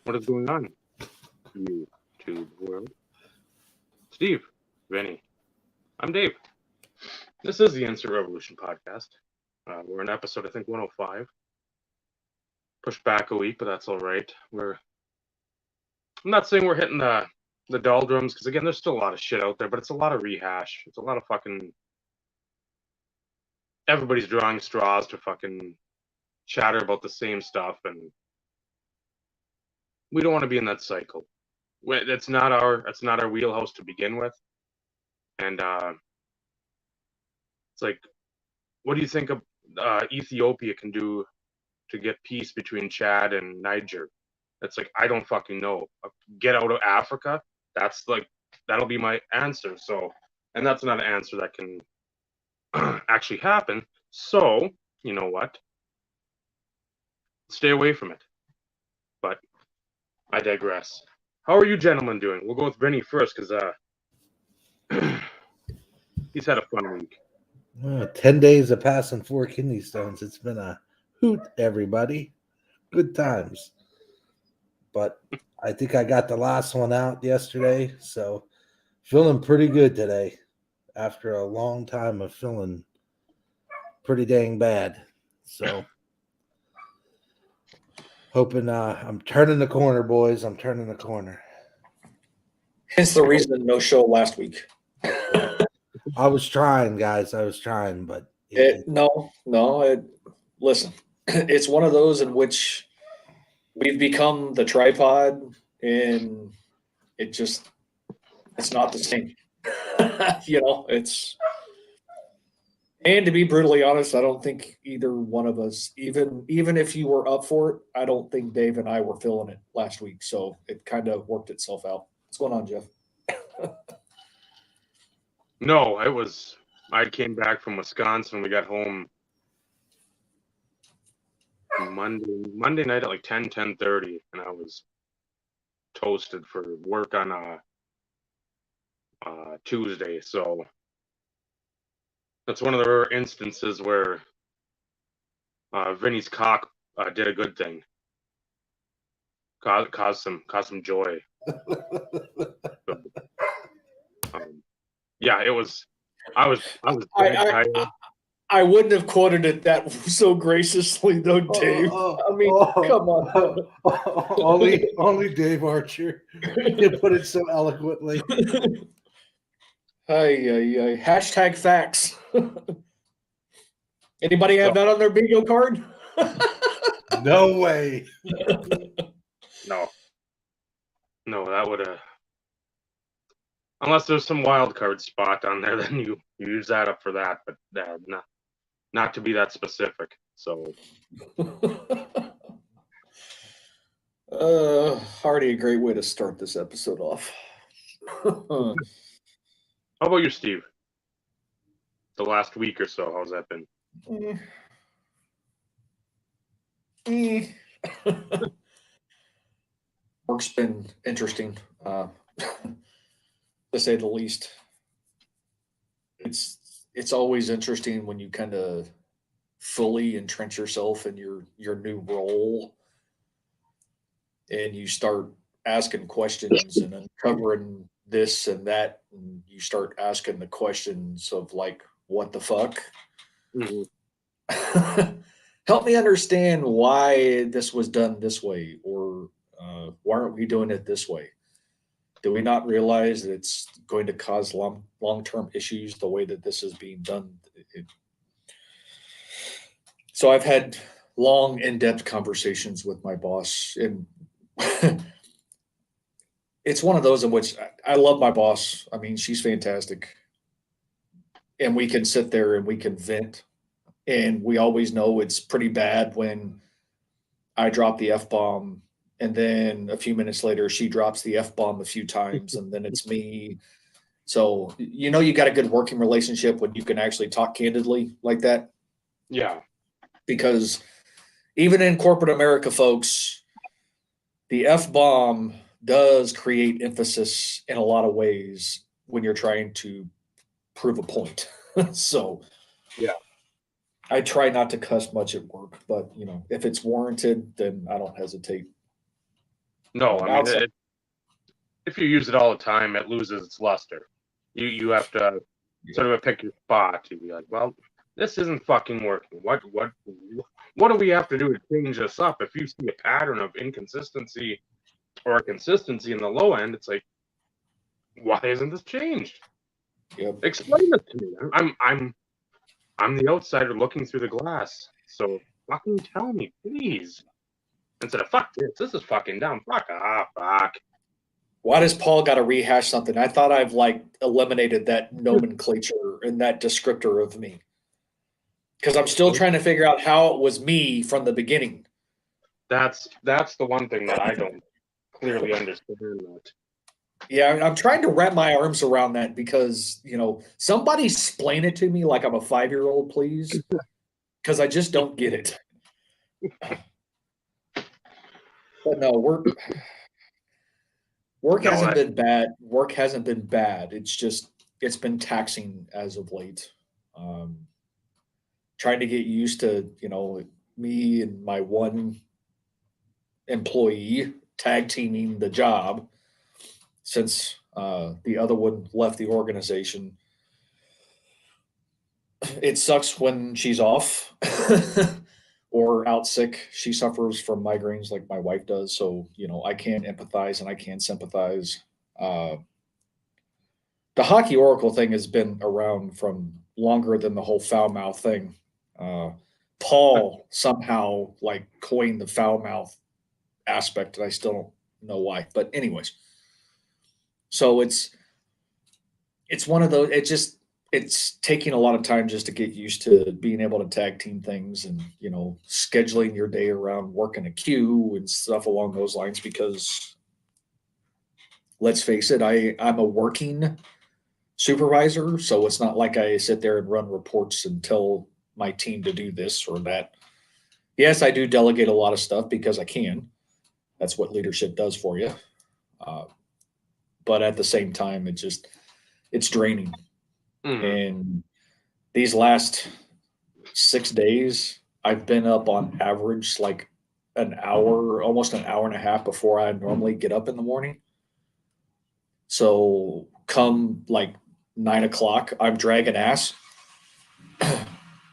What is going on, YouTube world? Steve, Vinny, I'm Dave. This is the Instant Revolution podcast. We're in episode, I think, 105. Pushed back a week, but that's all right. I'm not saying we're hitting the doldrums, because, again, there's still a lot of shit out there, but it's a lot of rehash. It's a lot of fucking... Everybody's drawing straws to fucking chatter about the same stuff, and we don't want to be in that cycle. It's not our wheelhouse to begin with. And it's like, what do you think of Ethiopia can do to get peace between Chad and Niger? It's like, I don't fucking know. Get out of Africa? That'll be my answer. So, and that's not an answer that can actually happen. So, you know what? Stay away from it. But I digress. How are you gentlemen doing? We'll go with Vinny first, because he's had a fun week. 10 days of passing 4 kidney stones. It's been a hoot, everybody. Good times. But I think I got the last one out yesterday, so feeling pretty good today after a long time of feeling pretty dang bad. So hoping I'm turning the corner, boys. I'm turning the corner. Hence the reason no show last week. I was trying, guys. I was trying, but listen, it's one of those in which we've become the tripod, and it's not the same. And to be brutally honest, I don't think either one of us, even if you were up for it, I don't think Dave and I were feeling it last week. So it kind of worked itself out. What's going on, Jeff? No, I came back from Wisconsin. We got home Monday night at like 10:30, and I was toasted for work on Tuesday. So that's one of the rare instances where Vinny's cock did a good thing. Caused some joy. So, yeah, it was. I was. I wouldn't have quoted it that so graciously, though, Dave. Come on. Only Dave Archer can put it so eloquently. Hashtag facts. Anybody have that on their bingo card? No way. No, that would have. Unless there's some wild card spot on there, then you use that up for that. But not to be that specific. So. Already a great way to start this episode off. How about you, Steve? The last week or so, how's that been? Work's been interesting, to say the least. It's always interesting when you kind of fully entrench yourself in your new role, and you start asking questions and uncovering this and that, and you start asking the questions of like, what the fuck? Mm-hmm. Help me understand why this was done this way, or why aren't we doing it this way? Do we not realize that it's going to cause long-term issues the way that this is being done? So I've had long, in-depth conversations with my boss, and it's one of those in which I love my boss. I mean, she's fantastic. And we can sit there and we can vent. And we always know it's pretty bad when I drop the F-bomb, and then a few minutes later she drops the F-bomb a few times, and then it's me. So, you got a good working relationship when you can actually talk candidly like that. Yeah. Because even in corporate America, folks, the F-bomb does create emphasis in a lot of ways when you're trying to prove a point. So, yeah. I try not to cuss much at work, but if it's warranted, then I don't hesitate. No, I mean, Outside- if you use it all the time, it loses its luster. You have to sort of pick your spot to be like, well, this isn't fucking working. What do we have to do to change this up? If you see a pattern of inconsistency or a consistency in the low end, it's like, why isn't this changed? Yep. Explain it to me. I'm the outsider looking through the glass. So fucking tell me, please. Instead of fuck this. This is fucking dumb. Fuck. Why does Paul got to rehash something? I thought I've like eliminated that nomenclature and that descriptor of me. Because I'm still trying to figure out how it was me from the beginning. That's the one thing that I don't clearly understand. That Yeah, I'm trying to wrap my arms around that because, somebody explain it to me like I'm a 5-year-old, please. Because I just don't get it. But no, work No, hasn't been bad. Work hasn't been bad. It's been taxing as of late. Trying to get used to, me and my one employee tag teaming the job since the other one left the organization. It sucks when she's off or out sick. She suffers from migraines like my wife does. So, I can empathize and I can sympathize. The hockey oracle thing has been around from longer than the whole foul mouth thing. Paul somehow like coined the foul mouth aspect, and I still don't know why. But anyways, so it's one of those. It's taking a lot of time just to get used to being able to tag team things and scheduling your day around working a queue and stuff along those lines. Because let's face it, I'm a working supervisor, so it's not like I sit there and run reports and tell my team to do this or that. Yes, I do delegate a lot of stuff because I can. That's what leadership does for you. But at the same time, it's draining. mm-hmm. And these last 6 days, I've been up on average like an hour, almost an hour and a half before I normally get up in the morning. So come like 9 o'clock, I'm dragging ass.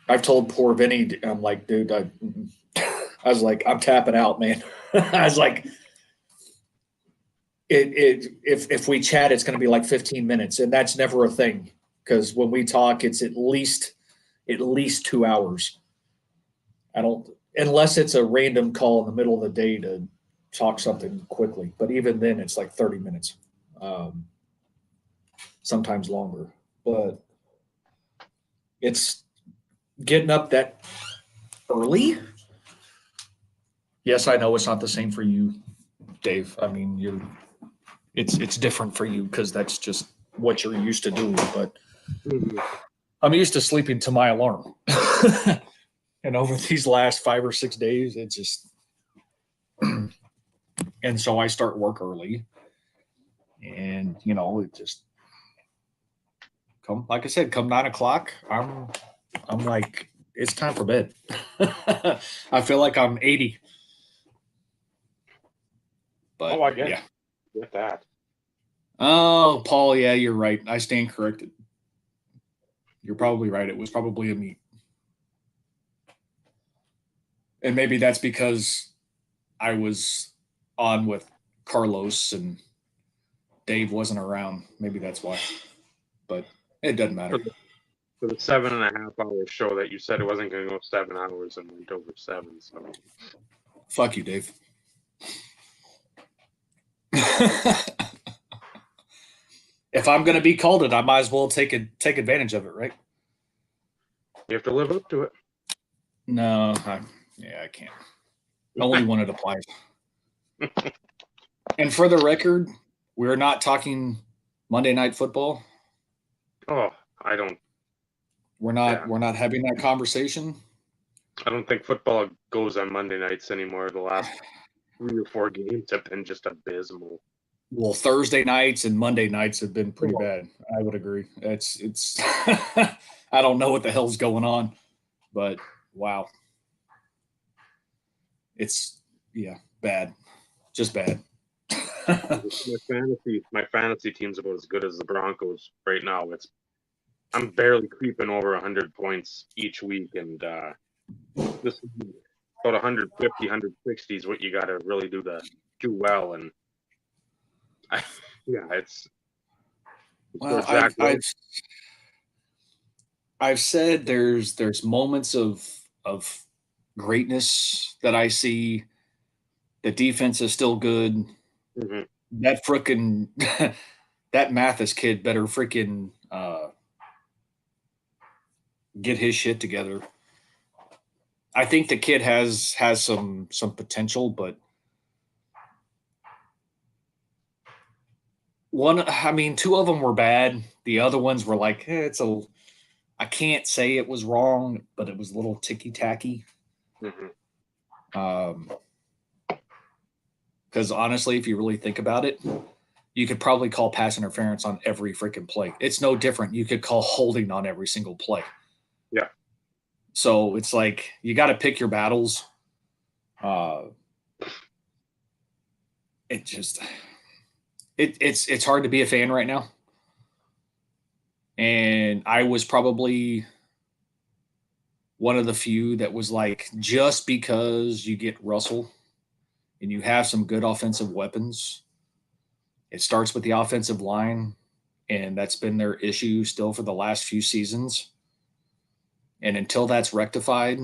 I've told poor Vinny, I'm like, dude, I was like, I'm tapping out, man. I was like, if we chat, it's going to be like 15 minutes, and that's never a thing because when we talk, it's at least 2 hours. I don't, unless it's a random call in the middle of the day to talk something quickly, but even then, it's like 30 minutes, sometimes longer. But it's getting up that early. Yes, I know it's not the same for you, Dave. I mean, it's different for you because that's just what you're used to doing. But I'm used to sleeping to my alarm. And over these last 5 or 6 days, it's just, and so I start work early, and it just like I said, come 9 o'clock, I'm like, it's time for bed. I feel like I'm 80. But I get yeah. Get that. Oh, Paul, yeah, you're right. I stand corrected. You're probably right. It was probably a meat. And maybe that's because I was on with Carlos and Dave wasn't around. Maybe that's why. But it doesn't matter. For the 7.5 hour show that you said it wasn't going to go 7 hours and went over 7. So fuck you, Dave. If I'm going to be called it, I might as well take advantage of it, right? You have to live up to it. No, I can't. Only when it applies. And for the record, we're not talking Monday Night Football. Oh, I don't. We're not having that conversation. I don't think football goes on Monday nights anymore. The last 3 or 4 games have been just abysmal. Well, Thursday nights and Monday nights have been pretty bad. I would agree. It's I don't know what the hell's going on, but wow. It's bad. Just bad. My fantasy team's about as good as the Broncos right now. I'm barely creeping over 100 points each week, and this is about 150, 160 is what you got to really do well. And it's Well, Zach I've said there's moments of greatness that I see. The defense is still good. Mm-hmm. That frickin' that Mathis kid better freaking get his shit together. I think the kid has some potential, but two of them were bad. The other ones were like, I can't say it was wrong, but it was a little ticky tacky. Mm-hmm. Because honestly, if you really think about it, you could probably call pass interference on every freaking play. It's no different. You could call holding on every single play. Yeah. So it's like you got to pick your battles. It's hard to be a fan right now. And I was probably one of the few that was like, just because you get Russell and you have some good offensive weapons, it starts with the offensive line, and that's been their issue still for the last few seasons. And until that's rectified,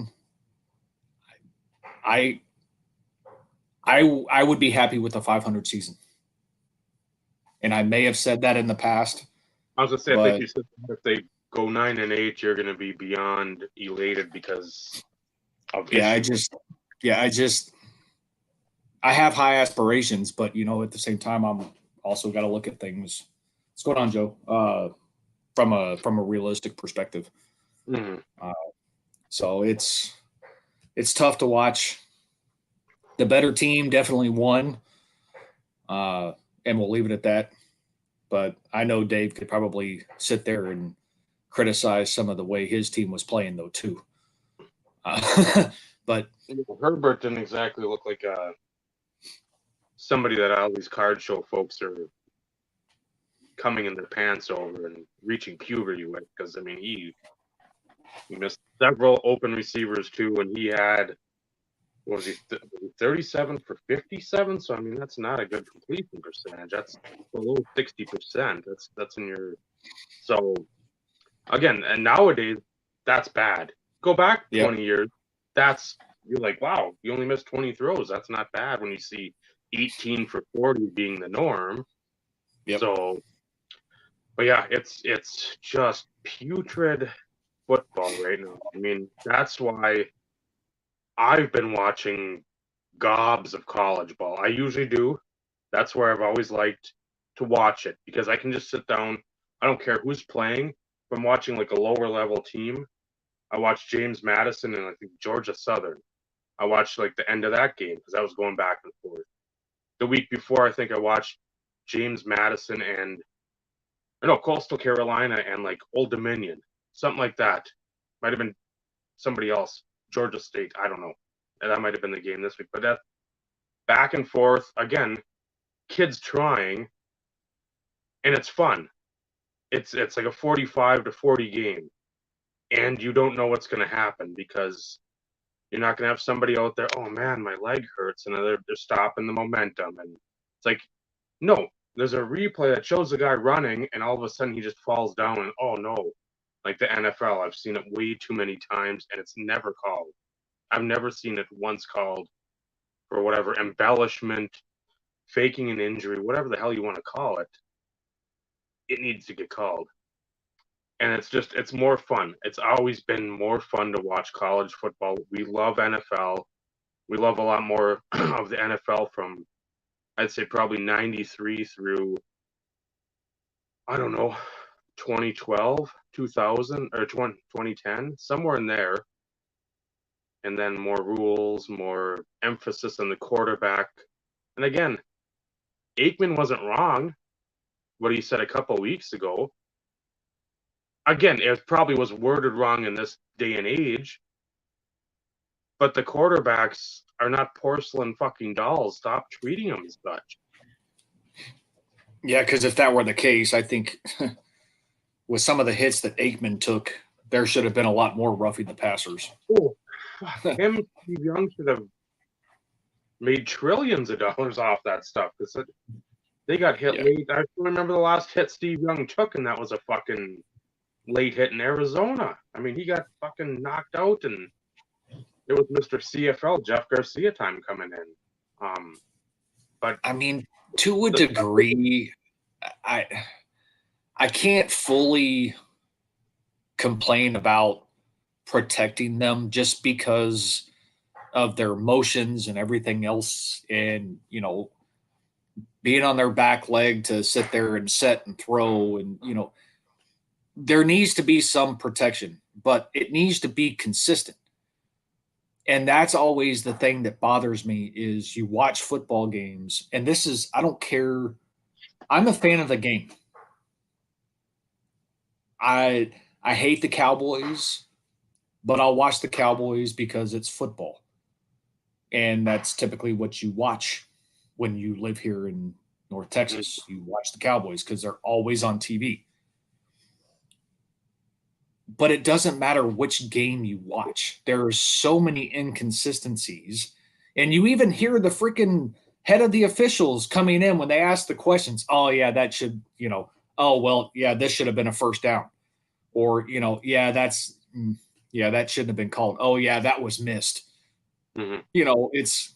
I would be happy with a 500 season. And I may have said that in the past. I was gonna say, I think you said if they go 9-8, you're gonna be beyond elated because of issues. I have high aspirations, but at the same time, I'm also got to look at things. What's going on, Joe? From a realistic perspective. Mm-hmm. So it's tough to watch. The better team definitely won, and we'll leave it at that. But I know Dave could probably sit there and criticize some of the way his team was playing, though, too. But Herbert didn't exactly look like somebody that all these card show folks are coming in their pants over and reaching puberty with, because he missed several open receivers too, and he had, what was he, 37 for 57? So that's not a good completion percentage. That's below 60%. That's in your, so again, and nowadays that's bad. Go back 20 years, you're like, wow, you only missed 20 throws. That's not bad when you see 18 for 40 being the norm. Yep. So, but yeah, it's just putrid football right now. That's why I've been watching gobs of college ball. I usually do. That's where I've always liked to watch it, because I can just sit down. I don't care who's playing. If I'm watching like a lower level team, I watched James Madison and I think Georgia Southern. I watched like the end of that game because I was going back and forth. The week before, I think I watched James Madison and Coastal Carolina and like Old Dominion, something like that. Might have been somebody else, Georgia State. I don't know. And that might have been the game this week. But that back and forth again, kids trying, and it's fun. It's like a 45-40 game, and you don't know what's going to happen because you're not going to have somebody out there. Oh man, my leg hurts, and they're stopping the momentum, and it's like, no. There's a replay that shows the guy running, and all of a sudden he just falls down, and oh no. Like the NFL, I've seen it way too many times, and it's never called. I've never seen it once called for whatever embellishment, faking an injury, whatever the hell you want to call it. It needs to get called. And it's more fun. It's always been more fun to watch college football. We love NFL. We love a lot more of the NFL from, I'd say, probably 93 through, I don't know, 2012, 2000, or 2010, somewhere in there. And then more rules, more emphasis on the quarterback. And again, Aikman wasn't wrong what he said a couple weeks ago. Again, it probably was worded wrong in this day and age, but the quarterbacks are not porcelain fucking dolls. Stop treating them as such. Yeah, because if that were the case, I think with some of the hits that Aikman took, there should have been a lot more roughing the passers. Oh, fuck. Him, Steve Young should have made trillions of dollars off that stuff because they got hit late. I remember the last hit Steve Young took, and that was a fucking late hit in Arizona. I mean, he got fucking knocked out, and it was Mr. CFL Jeff Garcia time coming in. But I mean, to a degree, I can't fully complain about protecting them just because of their emotions and everything else, and being on their back leg to sit there and set and throw, and there needs to be some protection, but it needs to be consistent. And that's always the thing that bothers me is you watch football games, and this is, I don't care. I'm a fan of the game. I hate the Cowboys, but I'll watch the Cowboys because it's football. And that's typically what you watch when you live here in North Texas. You watch the Cowboys because they're always on TV. But it doesn't matter which game you watch. There are so many inconsistencies. And you even hear the freaking head of the officials coming in when they ask the questions. Oh, yeah, that should, oh, well, yeah, this should have been a first down. Or, that shouldn't have been called. Oh, yeah, that was missed. mm-hmm. It's,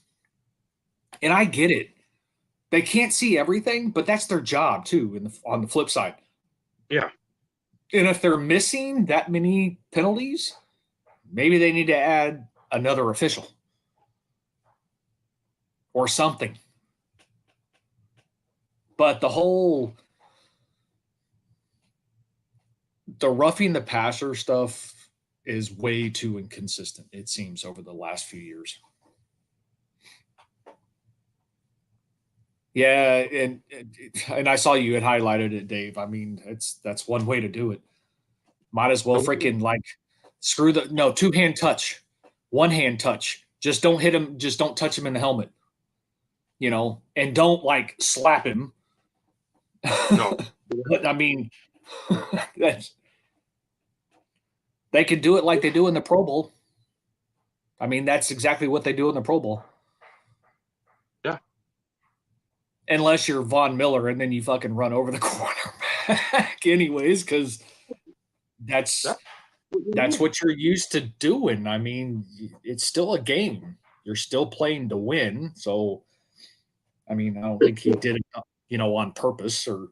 and I get it. They can't see everything, but that's their job too. On the flip side. Yeah. And if they're missing that many penalties, maybe they need to add another official or something. But the roughing the passer stuff is way too inconsistent, it seems, over the last few years. Yeah, and I saw you had highlighted it, Dave. I mean, that's one way to do it. Might as well freaking screw two-hand touch, one-hand touch. Just don't hit him. Just don't touch him in the helmet, and don't slap him. No. But I mean, they could do it like they do in the Pro Bowl. I mean, that's exactly what they do in the Pro Bowl. Yeah. Unless you're Von Miller and then you fucking run over the quarterback anyways, because that's what you're used to doing. I mean, it's still a game. You're still playing to win. So, I mean, I don't think he did it, on purpose, or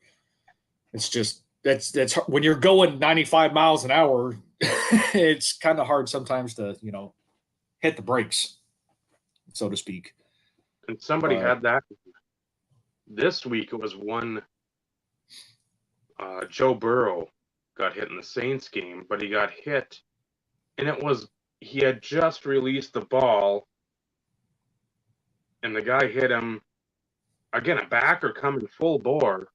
it's just that's when you're going 95 miles an hour, it's kind of hard sometimes to, hit the brakes, so to speak. And somebody had that this week. It was one Joe Burrow got hit in the Saints game, but he got hit, and he had just released the ball, and the guy hit him, again, a backer coming full bore,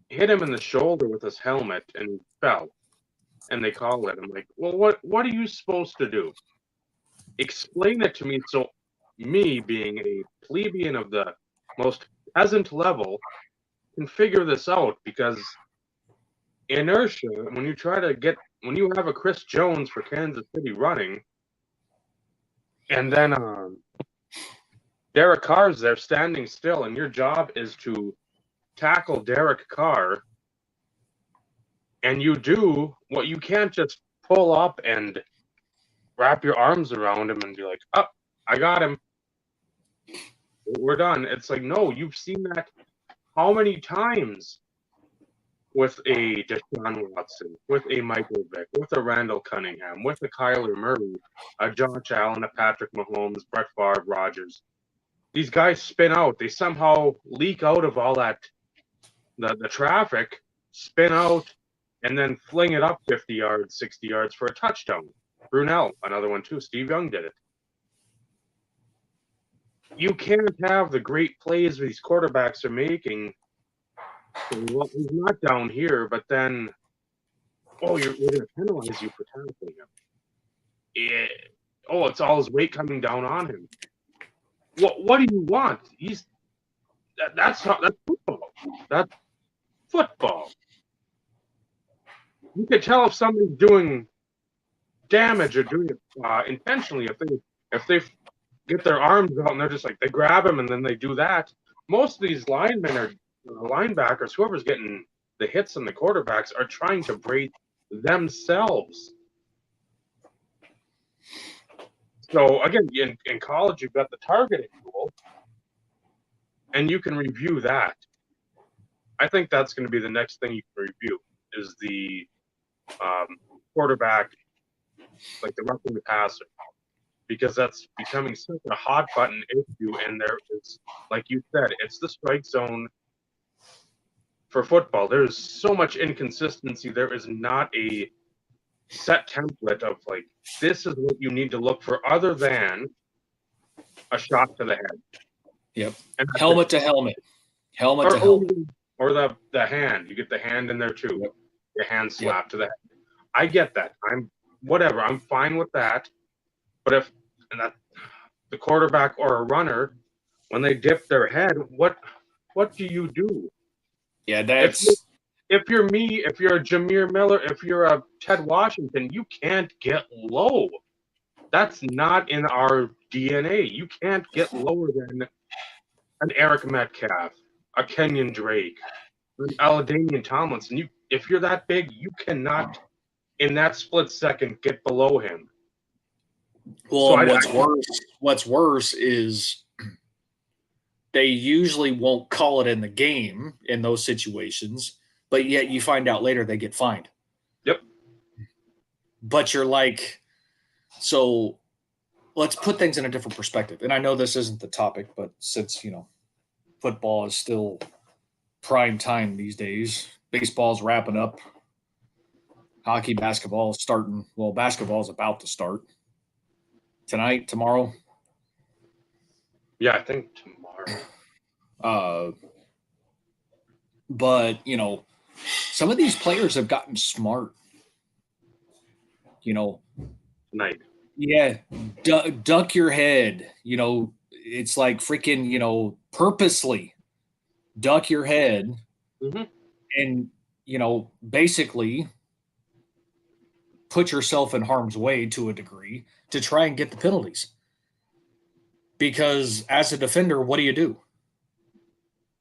hit him in the shoulder with his helmet, and he fell. And they called it. I'm like, well, what are you supposed to do? Explain it to me, so me, being a plebeian of the most peasant level, can figure this out, because inertia, when you have a Chris Jones for Kansas City running, and then Derek Carr's there standing still, and your job is to tackle Derek Carr, and you do what you can't just pull up and wrap your arms around him and be like, oh, I got him. We're done. It's like, no, you've seen that how many times with a Deshaun Watson, with a Michael Vick, with a Randall Cunningham, with a Kyler Murray, a Josh Allen, a Patrick Mahomes, Brett Favre, Rodgers. These guys spin out. They somehow leak out of all that, the traffic, spin out, and then fling it up 50 yards, 60 yards for a touchdown. Brunell, another one too. Steve Young did it. You can't have the great plays these quarterbacks are making. Well, he's not down here, but then, we're going to penalize you for tackling him. It's all his weight coming down on him. What do you want? That's football. That's football. You can tell if somebody's doing damage or doing it intentionally if they get their arms out and they're just like they grab him and then they do that. Most of these linemen or linebackers, whoever's getting the hits and the quarterbacks, are trying to break themselves. So again, in college, you've got the targeting rule, and you can review that. I think that's going to be the next thing you can review is the quarterback, like the roughing the passer, because that's becoming such a hot button issue. And there is, like you said, it's the strike zone for football. There's so much inconsistency. There is not a set template of like, this is what you need to look for other than a shot to the head. Yep. And helmet to helmet. Helmet to helmet. Or the hand. You get the hand in there too. Yep. Your hand slap to the head. I get that. I'm fine with that. But if the quarterback or a runner, when they dip their head, what do you do? Yeah, that's if you're me, if you're a Jameer Miller, if you're a Ted Washington, you can't get low. That's not in our DNA. You can't get lower than an Eric Metcalf, a Kenyon Drake, an Aladanian Tomlinson. If you're that big, you cannot, in that split second, get below him. Well, so what's worse is they usually won't call it in the game in those situations, but yet you find out later they get fined. Yep. But you're like, so let's put things in a different perspective. And I know this isn't the topic, but since, football is still prime time these days, baseball's wrapping up, hockey, basketball is starting. Well, basketball is about to start. Tonight, tomorrow? Yeah, I think tomorrow. But, some of these players have gotten smart. Tonight. Yeah, duck your head. It's like freaking, purposely duck your head. Mm-hmm. And, basically put yourself in harm's way to a degree to try and get the penalties. Because as a defender, what do?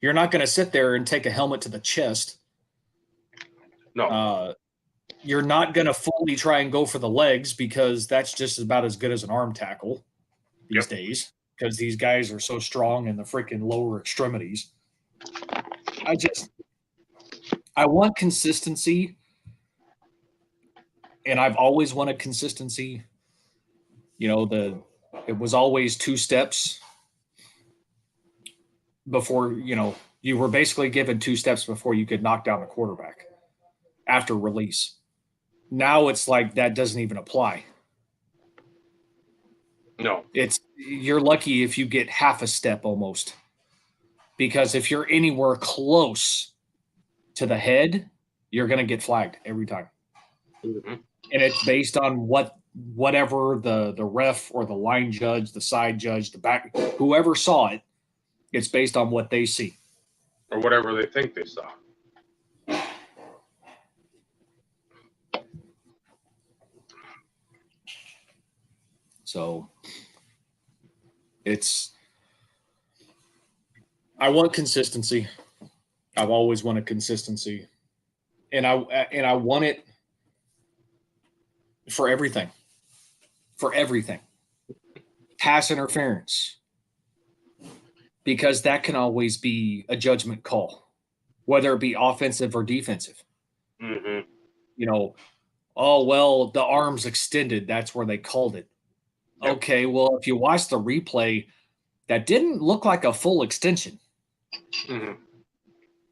You're not going to sit there and take a helmet to the chest. No. You're not going to fully try and go for the legs because that's just about as good as an arm tackle these days because these guys are so strong in the freaking lower extremities. I want consistency, and I've always wanted consistency. It was always 2 steps before, you were basically given 2 steps before you could knock down the quarterback after release. Now it's like that doesn't even apply. No. You're lucky if you get half a step almost. Because if you're anywhere close to the head, you're going to get flagged every time. Mm-hmm. And it's based on whatever the ref or the line judge, the side judge, the back, whoever saw it, it's based on what they see. Or whatever they think they saw. So I want consistency. I've always wanted consistency. And I want it for everything. For everything. Pass interference. Because that can always be a judgment call, whether it be offensive or defensive. Mm-hmm. Oh, well, the arm's extended. That's where they called it. Yep. Okay, well, if you watch the replay, that didn't look like a full extension. Mm-hmm.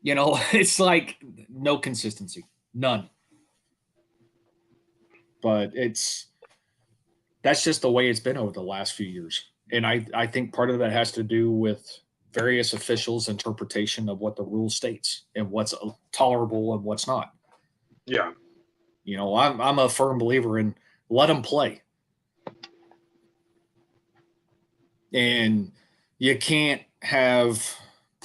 It's like no consistency. None. But that's just the way it's been over the last few years. And I think part of that has to do with various officials' interpretation of what the rule states and what's tolerable and what's not. Yeah. I'm a firm believer in let them play. And you can't have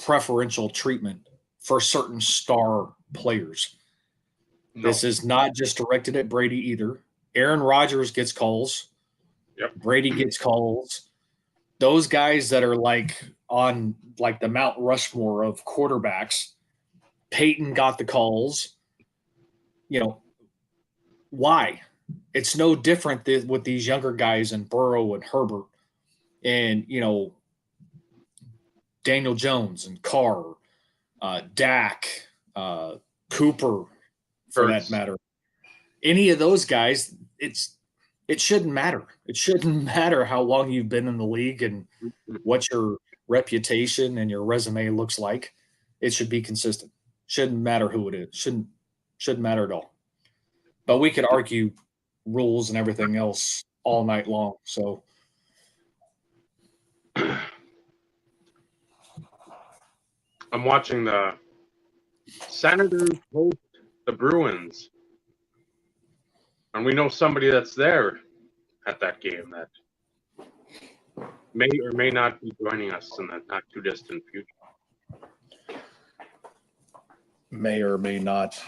preferential treatment for certain star players. No. This is not just directed at Brady either. Aaron Rodgers gets calls. Yep. Brady gets calls. Those guys that are like on like the Mount Rushmore of quarterbacks, Peyton got the calls. You know, why? It's no different with these younger guys and Burrow and Herbert and, you know, Daniel Jones and Carr, Dak, Cooper, for that matter. Any of those guys, it shouldn't matter. It shouldn't matter how long you've been in the league and what your reputation and your resume looks like. It should be consistent. Shouldn't matter who it is. Shouldn't matter at all. But we could argue rules and everything else all night long. So I'm watching the Senators host the Bruins. And we know somebody that's there at that game that may or may not be joining us in the not too distant future. may or may not.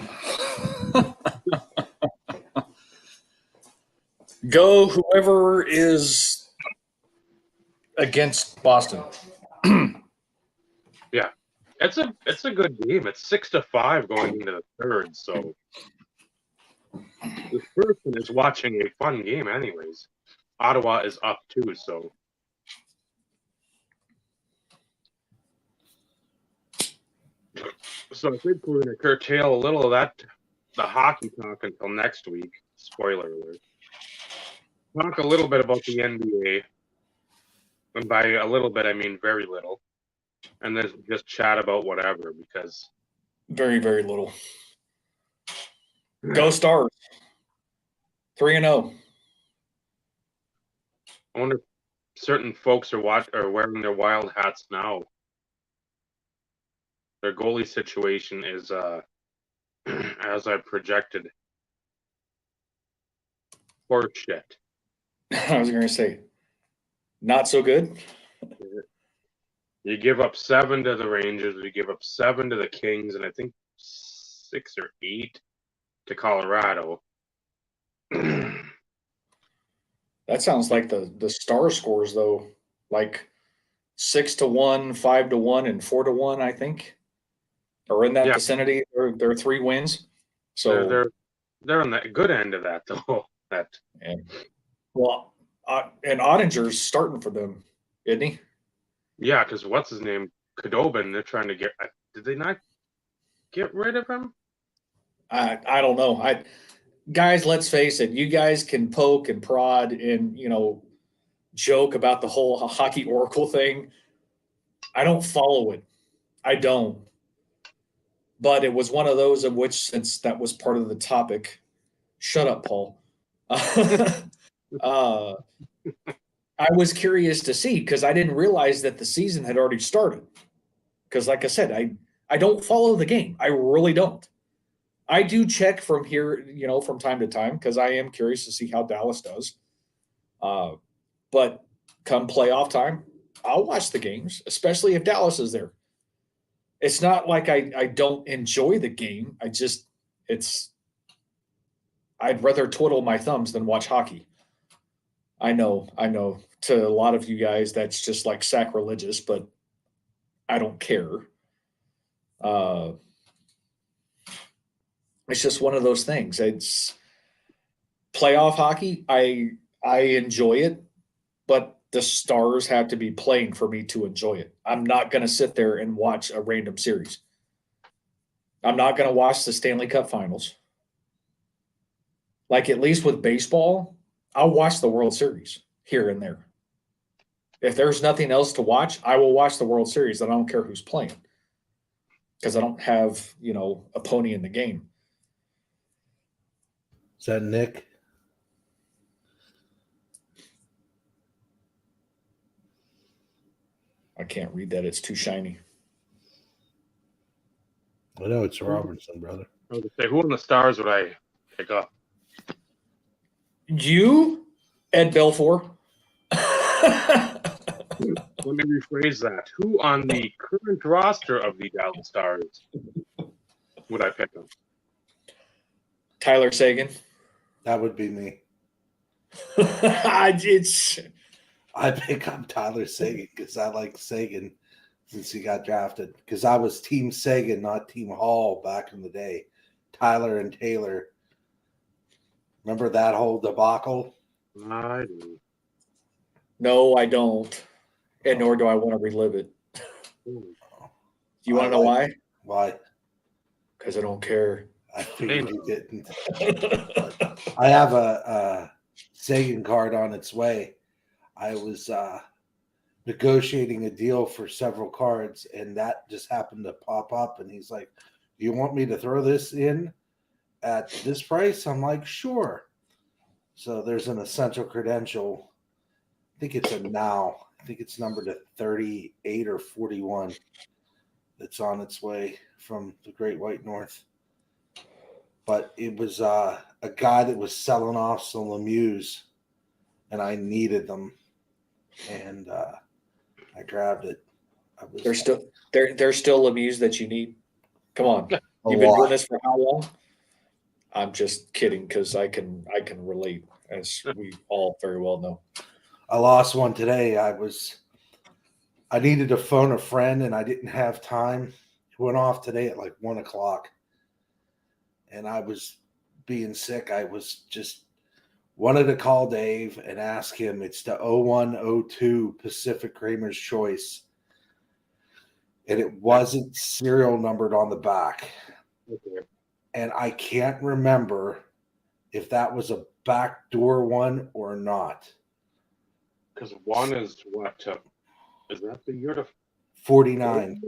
Go whoever is against Boston. Yeah. It's a good game. It's 6-5 going into the third, so this person is watching a fun game anyways. Ottawa is up too, so I think we're going to curtail a little of that, the hockey talk, until next week. Spoiler alert. Talk a little bit about the NBA. And by a little bit, I mean very little. And then just chat about whatever, because Very, very little. Go Stars. 3-0. I wonder if certain folks are wearing their Wild hats now. Their goalie situation is, as I projected, horse shit. I was going to say, not so good. You give up 7 to the Rangers, you give up 7 to the Kings, and I think 6 or 8 to Colorado. That sounds like the star scores though, like 6-1, 5-1, and 4-1. I think, or in that vicinity. They're 3 wins. So they're on the good end of that though. Well, and Ottinger's starting for them, isn't he? Yeah, because what's his name, Khudobin? They're trying to get. Did they not get rid of him? I don't know. Guys, let's face it. You guys can poke and prod and joke about the whole hockey oracle thing. I don't follow it. I don't. But it was one of those of which, since that was part of the topic, shut up, Paul. I was curious to see, because I didn't realize that the season had already started. Because, like I said, I don't follow the game. I really don't. I do check from here, from time to time, because I am curious to see how Dallas does. But come playoff time, I'll watch the games, especially if Dallas is there. It's not like I don't enjoy the game. I'd rather twiddle my thumbs than watch hockey. I know. To a lot of you guys, that's just like sacrilegious, but I don't care. It's just one of those things. It's playoff hockey. I enjoy it, but the Stars have to be playing for me to enjoy it. I'm not going to sit there and watch a random series. I'm not going to watch the Stanley Cup Finals. Like, at least with baseball, I'll watch the World Series here and there. If there's nothing else to watch, I will watch the World Series, and I don't care who's playing, because I don't have, a pony in the game. Is that Nick? I can't read that. It's too shiny. I know it's Robertson, brother. I was gonna say, who on the Stars would I pick up? You, Ed Belfour. Let me rephrase that. Who on the current roster of the Dallas Stars would I pick him? Tyler Sagan. That would be me. It's I pick up Tyler Sagan because I like Sagan since he got drafted. Because I was Team Sagan, not Team Hall back in the day. Tyler and Taylor. Remember that whole debacle? I do. no, I don't, and nor do I want to relive it. You want to know why? Why? Because I don't care. I figured you didn't. I have a Sagan card on its way. I was negotiating a deal for several cards, and that just happened to pop up. And he's like, "Do you want me to throw this in at this price?" I'm like, "Sure." So there's an essential credential. I think it's a now. I think it's numbered at 38 or 41. That's on its way from the Great White North. But it was a guy that was selling off some Lemieux, and I needed them, and I grabbed it. There's still Lemieux that you need. Come on, a you've been doing lot. this for how long? I'm just kidding because I can relate, as we all very well know. I lost one today. I needed to phone a friend, and I didn't have time. It went off today at like 1:00. And I was being sick. I was just wanted to call Dave and ask him. It's the 0102 Pacific Kramer's Choice. And it wasn't serial numbered on the back. Okay. And I can't remember if that was a backdoor one or not. Because one is what? Is that the year to 49.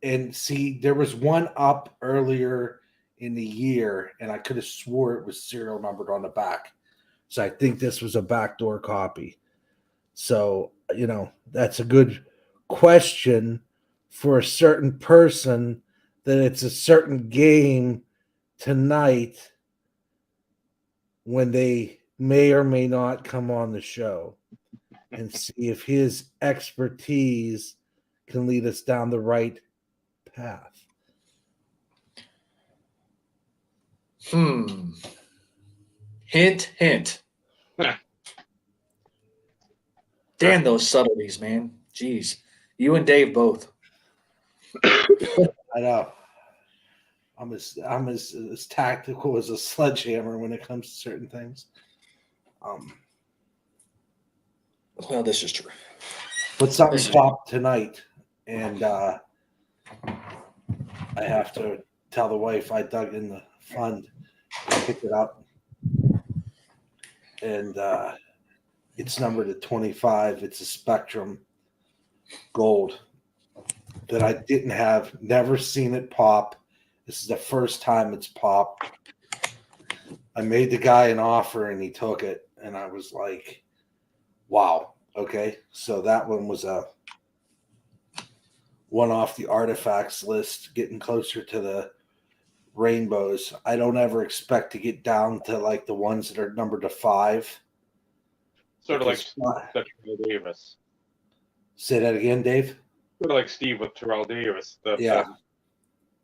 And see, there was one up earlier in the year, and I could have swore it was serial numbered on the back. So I think this was a backdoor copy. So, that's a good question for a certain person that it's a certain game tonight when they may or may not come on the show and see if his expertise can lead us down the right path. Hint, hint. Damn those subtleties, man. Jeez. You and Dave both. I know. I'm as tactical as a sledgehammer when it comes to certain things. Well, this is true. But something popped tonight, and I have to tell the wife I dug in the fund and picked it up. And it's numbered at 25. It's a Spectrum Gold that I didn't have, never seen it pop. This is the first time it's popped. I made the guy an offer and he took it, and I was like, wow, okay. So that one was a one off the artifacts list, getting closer to the rainbows. I don't ever expect to get down to like the ones that are numbered to 5. sort of like Terrell Davis? Say that again, Dave. Sort of like Steve with Terrell Davis. Yeah.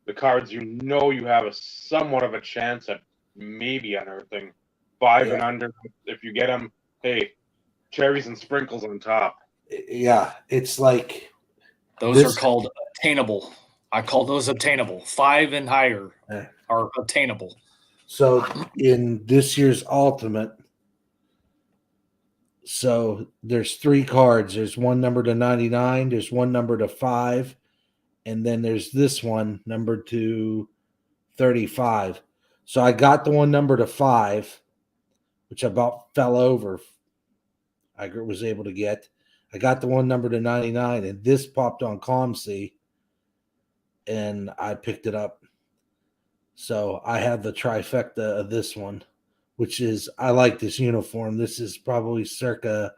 The cards you have a somewhat of a chance at maybe unearthing 5 and under. If you get them, hey, cherries and sprinkles on top. Yeah, it's like those are called attainable. I call those obtainable. 5 and higher are obtainable. So in this year's Ultimate, so there's 3 cards. There's one numbered to 99. There's one numbered to 5. And then there's this one numbered to 35. So I got the one numbered to 5, which I about fell over. I was able to get. I got the one numbered to 99, and this popped on ComC, and I picked it up. So I had the trifecta of this one, which is, I like this uniform. This is probably circa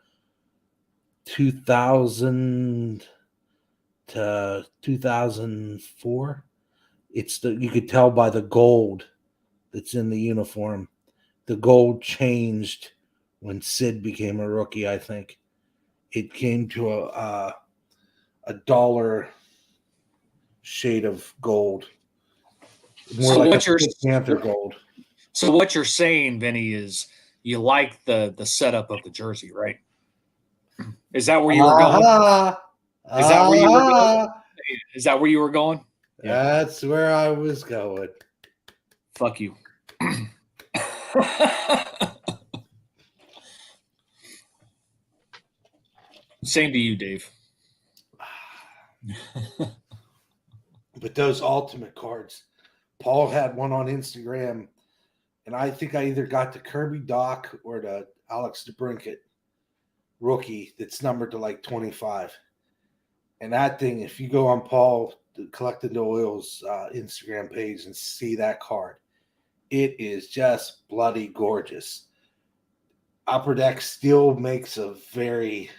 2000 to 2004. You could tell by the gold that's in the uniform. The gold changed when Sid became a rookie, I think. it came to a dollar shade of gold, more So like what a you're Panther gold. so what you're saying, Vinny, is you like the setup of the jersey, right? Is that where you were going? Is that where you were going? Is that where you were going? Yeah. That's where I was going. Fuck you. Same to you, Dave. But those ultimate cards, Paul had one on Instagram, and I think I either got the Kirby Doc or the Alex DeBrincat rookie that's numbered to like 25. And that thing, if you go on Paul Collecting the Oil's Instagram page and see that card, it is just bloody gorgeous. Upper Deck still makes a very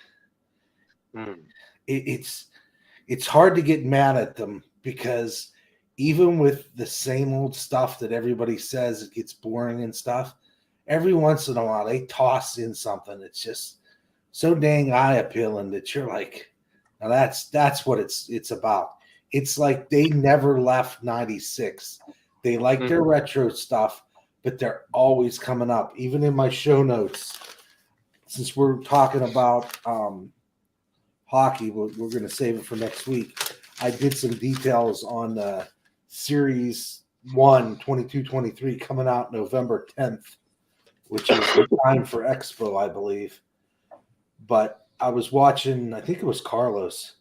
it's hard to get mad at them, because even with the same old stuff that everybody says it gets boring and stuff, every once in a while they toss in something that's just so dang eye appealing that you're like, now that's what it's about. It's like they never left 96. They like their retro stuff, but they're always coming up. Even in my show notes, since we're talking about hockey, we're going to save it for next week. I did some details on Series 1 22-23 coming out November 10th, which is the time for Expo, I believe. But I was watching, I think it was Carlos,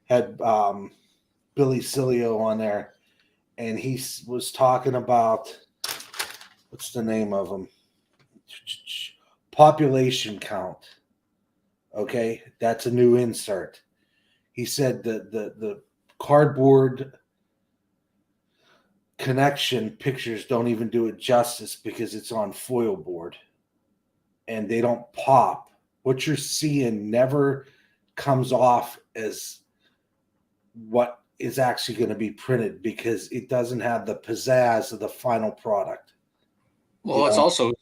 had Billy Cilio on there, and he was talking about, what's the name of him? Population count. Okay, that's a new insert. He said that the cardboard connection pictures don't even do it justice because it's on foil board and they don't pop. What you're seeing never comes off as what is actually going to be printed, because it doesn't have the pizzazz of the final product. Well, it's also,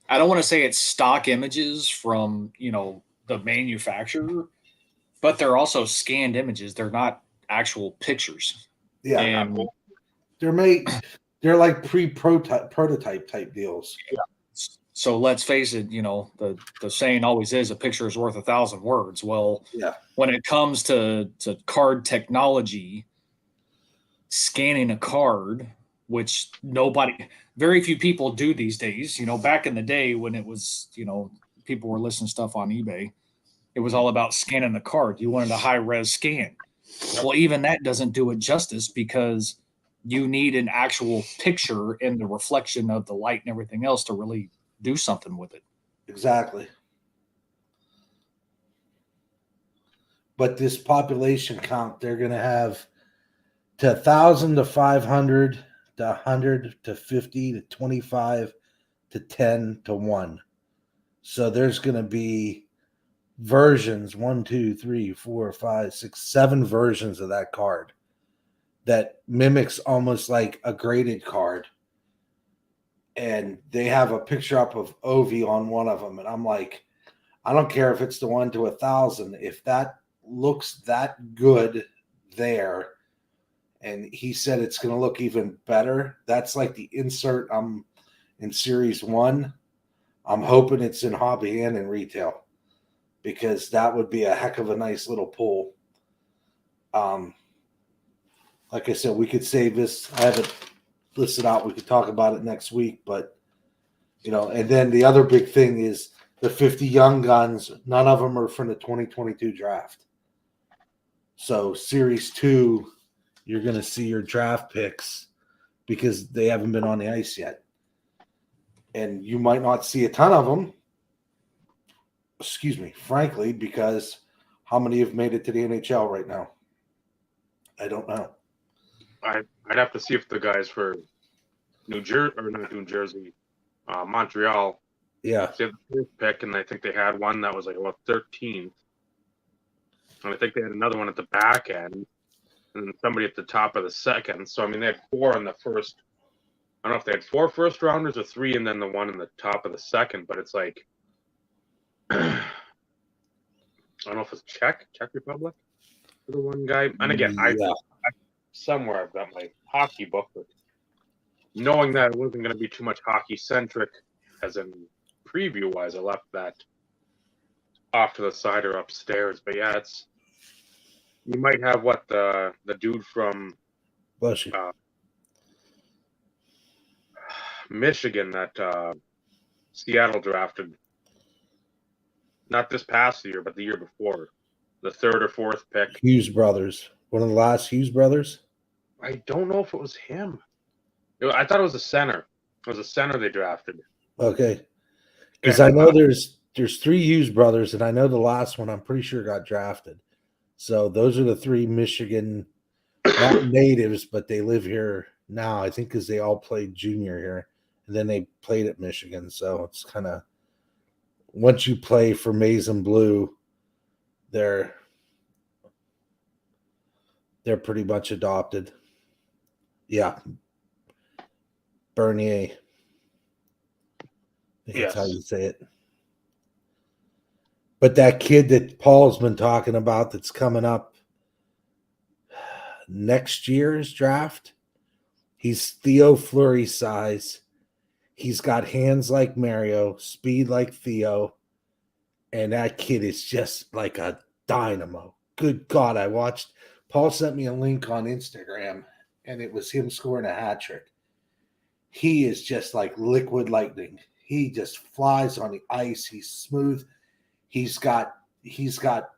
I don't want to say it's stock images from, the manufacturer, but they're also scanned images. They're not actual pictures. Yeah. And they're like prototype type deals. Yeah. So let's face it, the saying always is, a picture is worth 1,000 words. Well, yeah, when it comes to card technology, scanning a card, which very few people do these days. Back in the day when it was, people were listing stuff on eBay, it was all about scanning the card. You wanted a high res scan. Well, even that doesn't do it justice, because you need an actual picture in the reflection of the light and everything else to really do something with it. Exactly. But this population count, they're going to have to 1,000 to 500 to 100 to 50 to 25 to 10 to 1. So there's going to be versions 1, 2, 3, 4, 5, 6, 7 versions of that card that mimics almost like a graded card. And they have a picture up of Ovi on one of them. And I'm like, I don't care if it's the 1 to 1,000. If that looks that good there, and he said it's going to look even better, that's like the insert in Series 1. I'm hoping it's in hobby and in retail, because that would be a heck of a nice little pull. Like I said, we could save this. I have it listed out. We could talk about it next week, but and then the other big thing is the 50 young guns. None of them are from the 2022 draft. So Series 2, you're going to see your draft picks because they haven't been on the ice yet. And you might not see a ton of them, frankly, because how many have made it to the NHL right now? I don't know. I'd have to see if the guys for Montreal. Yeah. They had the first pick, and I think they had one that was like about 13th. And I think they had another one at the back end, and then somebody at the top of the second. So, I mean, they had 4 in the first. I don't know if they had 4 first rounders or 3, and then the one in the top of the second. But it's like, don't know if it's Czech Republic, for the one guy. And again, Yeah. somewhere I've got my hockey book, but knowing that it wasn't going to be too much hockey centric, as in preview wise, I left that off to the side or upstairs. But yeah, you might have what the dude from Bless you. Michigan that Seattle drafted, not this past year, but the year before, the third or fourth pick. Hughes brothers. One of the last Hughes brothers. I don't know if it was him. I thought it was a center. It was a center they drafted. Okay. Because And, I know there's 3 Hughes brothers, and I know the last one I'm pretty sure got drafted. So those are the 3 Michigan, not natives, but they live here now. I think because they all played junior here, and then they played at Michigan. So it's kind of, once you play for Maize and Blue, they're pretty much adopted. Yeah. Bernier. I think that's how you say it. But that kid that Paul's been talking about that's coming up next year's draft, he's Theo Fleury size. He's got hands like Mario, speed like Theo, and that kid is just like a dynamo. Good God, Paul sent me a link on Instagram, and it was him scoring a hat trick. He is just like liquid lightning. He just flies on the ice. He's smooth. He's got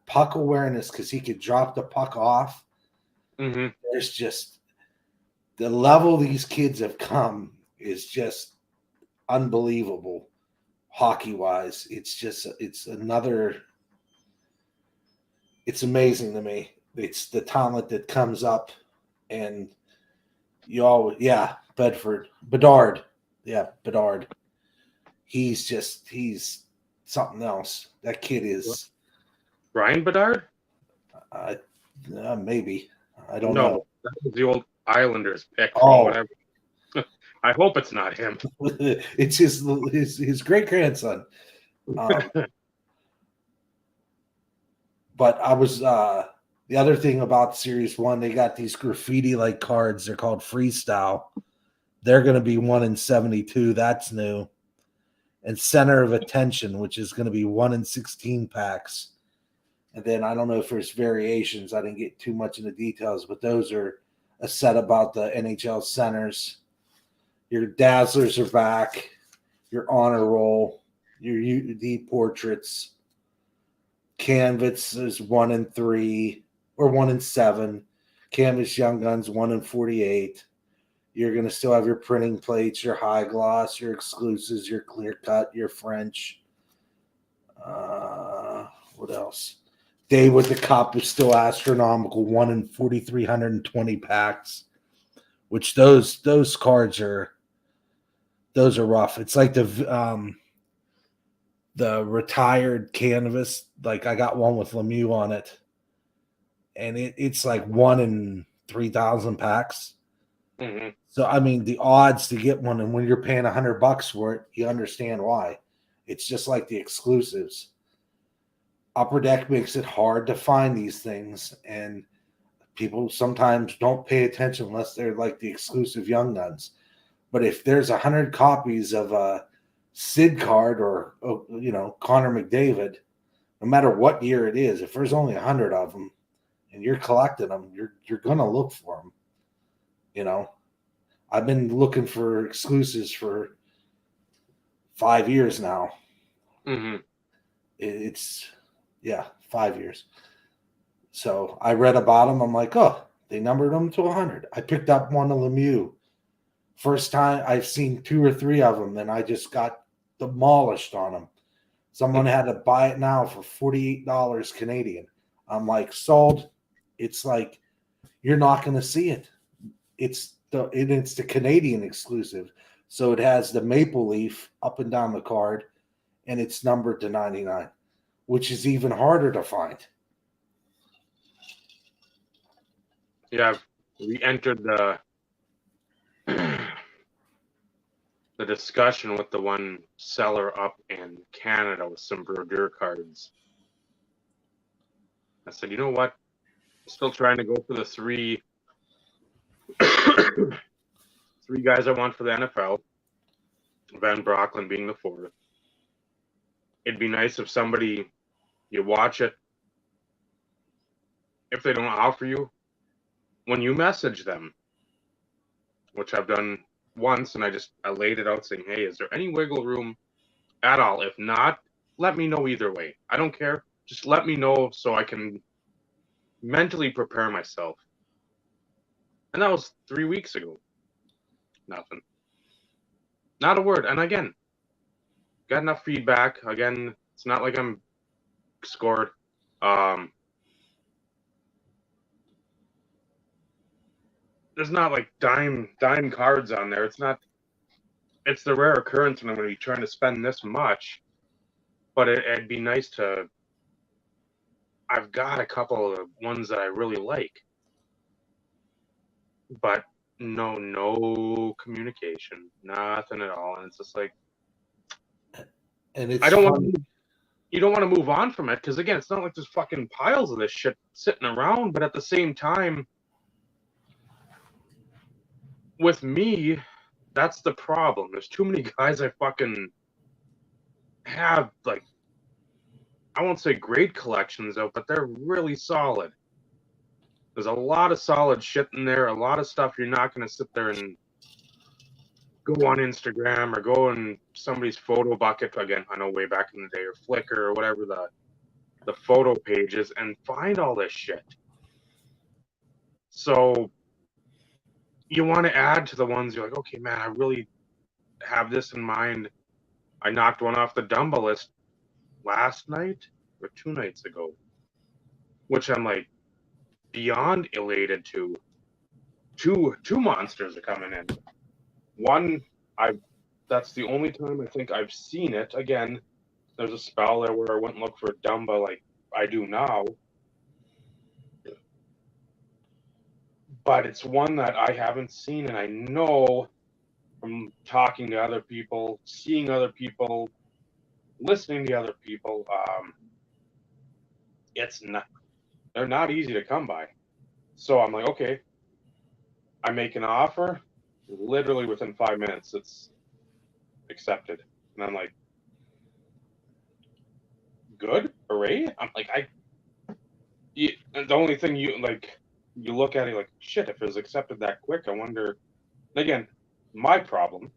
puck awareness because he could drop the puck off. mm-hmm. There's just the level these kids have come is just unbelievable hockey wise. It's amazing to me. It's the talent that comes up, and Bedard. Yeah, Bedard. He's something else. That kid is Ryan Bedard? Maybe. I don't know. That was the old Islanders pick. Whatever. I hope it's not him. It's his great grandson. But I was the other thing about Series 1, they got these graffiti like cards. They're called Freestyle. They're going to be 1 in 72. That's new. And Center of Attention, which is going to be 1 in 16 packs. And then I don't know if there's variations. I didn't get too much into details, but those are a set about the NHL centers. Your Dazzlers are back. Your Honor Roll. Your UD Portraits. Canvas is 1 in 3 or 1 in 7. Canvas Young Guns 1 in 48. You're going to still have your printing plates, your high gloss, your exclusives, your clear cut, your French. What else? Day with the Cup is still astronomical, 1 in 4,320 packs. Which those cards are rough. It's like the retired canvas. Like I got one with Lemieux on it, and it's like 1 in 3,000 packs. Mm-hmm. So I mean, the odds to get one, and when you're paying $100 for it, you understand why. It's just like the exclusives. Upper Deck makes it hard to find these things, and people sometimes don't pay attention unless they're like the exclusive Young Guns. But if there's 100 copies of a Sid card or Connor McDavid, no matter what year it is, if there's only 100 of them and you're collecting them, you're gonna look for them. I've been looking for exclusives for 5 years now. Mm-hmm. It's 5 years. So I read about them. I'm like, oh, they numbered them to 100. I picked up one of Lemieux. First time I've seen 2 or 3 of them, and I just got demolished on them. Someone had to buy it now for $48 Canadian. I'm like, sold. It's like you're not going to see it. It's the Canadian exclusive, so it has the maple leaf up and down the card, and it's numbered to 99, which is even harder to find. Yeah, we entered the discussion with the one seller up in Canada with some Brodeur cards. I said, you know what? Still trying to go for the three guys I want for the NFL. Van Brocklin being the fourth. It'd be nice if somebody, you watch it, if they don't offer you, when you message them, which I've done once, and I laid it out saying, hey, is there any wiggle room at all? If not, let me know either way. I don't care. Just let me know so I can mentally prepare myself. And that was 3 weeks ago. Nothing. Not a word. And again, got enough feedback. Again, it's not like I'm scored. There's not like dime cards on there. It's the rare occurrence when I'm going to be trying to spend this much. But it'd be nice to. I've got a couple of ones that I really like, but no communication, nothing at all, and it's just like, And it's I don't want. You don't want to move on from it because again, it's not like there's fucking piles of this shit sitting around. But at the same time, with me, that's the problem. There's too many guys I fucking have, like, I won't say great collections of, but they're really solid. There's a lot of solid shit in there, a lot of stuff you're not going to sit there and go on Instagram or go in somebody's photo bucket, again, I know way back in the day, or Flickr or whatever the photo pages, and find all this shit. So you want to add to the ones you're like, okay, man, I really have this in mind. I knocked one off the dumbbell list last night or 2 nights ago, which I'm like beyond elated to. Two monsters are coming in. One, that's the only time I think I've seen it. Again, there's a spell there where I went and looked for a dumbbell like I do now. But it's one that I haven't seen, and I know from talking to other people, seeing other people, listening to other people, they're not easy to come by. So I'm like, okay, I make an offer, literally within 5 minutes, it's accepted. And I'm like, good, hooray. I'm like, the only thing you look at it like, shit, if it was accepted that quick, I wonder, again, my problem,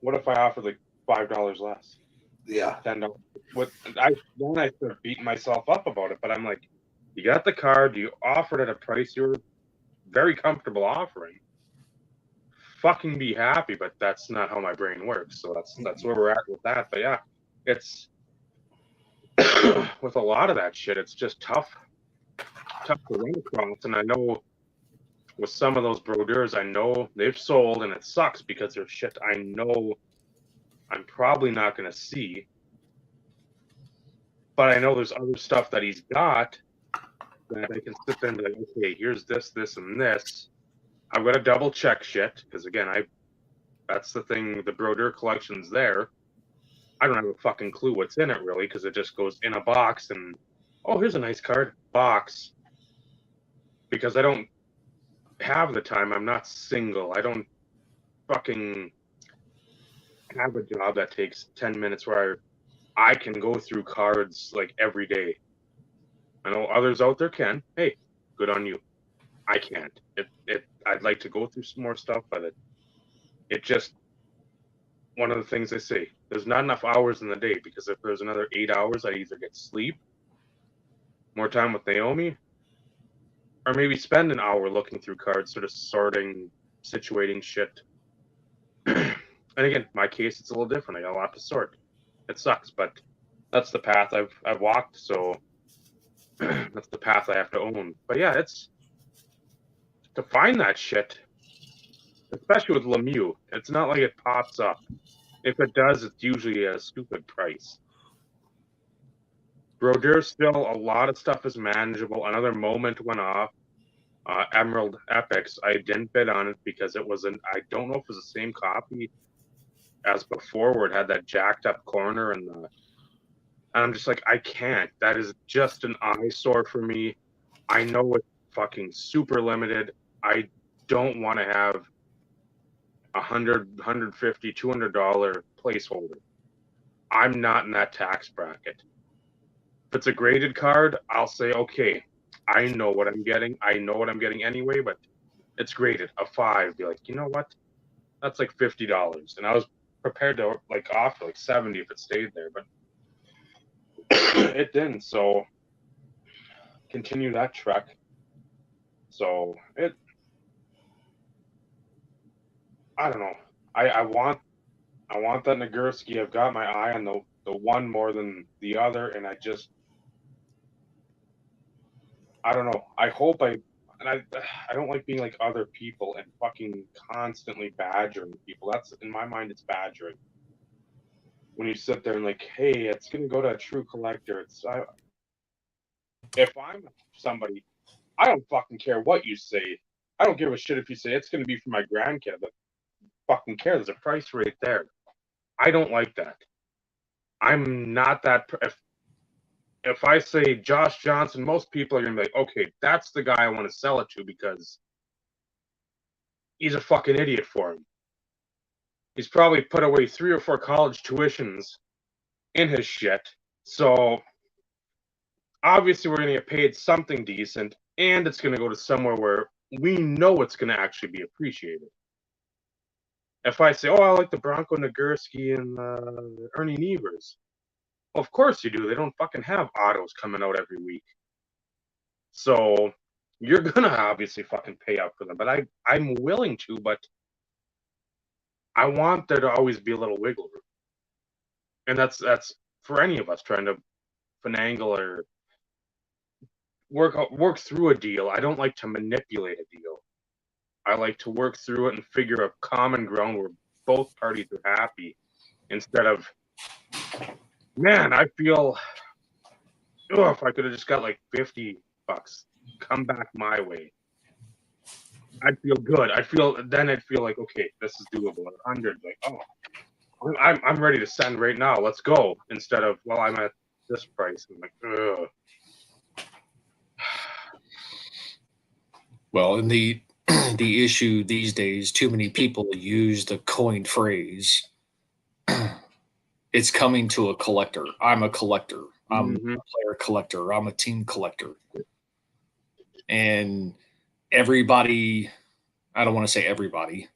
what if I offered like $5 less? Yeah. $10. Then I start beating myself up about it, but I'm like, you got the card, you offered at a price you're very comfortable offering. Fucking be happy, but that's not how my brain works. So that's where we're at with that. But yeah, it's with a lot of that shit, it's just tough to run across. And I know with some of those brodeurs, I know they've sold, and it sucks because there's shit I know I'm probably not going to see. But I know there's other stuff that he's got that I can sit there and be like, okay, here's this, and this. I've got to double check shit because again, that's the thing. The brodeur collection's there. I don't have a fucking clue what's in it really because it just goes in a box and oh, here's a nice card box. Because I don't have the time. I'm not single. I don't fucking have a job that takes 10 minutes where I can go through cards like every day. I know others out there can. Hey, good on you. I can't. I'd like to go through some more stuff, but it just one of the things they say. There's not enough hours in the day because if there's another 8 hours, I either get sleep, more time with Naomi, or maybe spend an hour looking through cards, sort of sorting, situating shit. And again, my case, it's a little different. I got a lot to sort. It sucks, but that's the path I've walked. So that's the path I have to own. But yeah, it's to find that shit, especially with Lemieux. It's not like it pops up. If it does, it's usually a stupid price. Brodeur still a lot of stuff is manageable. Another moment went off. Emerald Epics, I didn't bid on it because it wasn't. I don't know if it was the same copy as before, where it had that jacked up corner and And I'm just like, I can't. That is just an eyesore for me. I know it's fucking super limited. I don't want to have $100, $150, $200 placeholder. I'm not in that tax bracket. If it's a graded card, I'll say, okay, I know what I'm getting. I know what I'm getting anyway, but it's graded a 5. Be like, you know what? That's like $50. And I was prepared to like offer like 70 if it stayed there, but it didn't. So continue that trek. So I don't know. I want that Nagurski. I've got my eye on the one more than the other, and I don't know. I hope I don't like being like other people and fucking constantly badgering people. That's, in my mind, it's badgering. When you sit there and like, hey, it's gonna go to a true collector. If I'm somebody, I don't fucking care what you say. I don't give a shit if you say it's gonna be for my grandkid. I fucking care. There's a price right there. I don't like that. I'm not that. If I say Josh Johnson, most people are gonna be like, okay, that's the guy I want to sell it to because he's a fucking idiot for him. He's probably put away 3 or 4 college tuitions in his shit. So obviously we're gonna get paid something decent, and it's gonna go to somewhere where we know it's gonna actually be appreciated. If I say, oh, I like the Bronco Nagurski and Ernie Nevers, well, of course you do. They don't fucking have autos coming out every week. So you're gonna obviously fucking pay up for them. But I'm willing to, but I want there to always be a little wiggle room. And that's for any of us trying to finagle or work through a deal. I don't like to manipulate a deal. I like to work through it and figure a common ground where both parties are happy, instead of, man, I feel, oh, if I could have just got like $50 come back my way, I'd feel good. I'd feel like, okay, this is doable. 100, like, oh, I'm ready to send right now. Let's go. Instead of, well, I'm at this price. I'm like, ugh. Well, and the issue these days, too many people use the coined phrase, it's coming to a collector. I'm a collector. I'm a player collector. I'm a team collector. And everybody, I don't want to say everybody,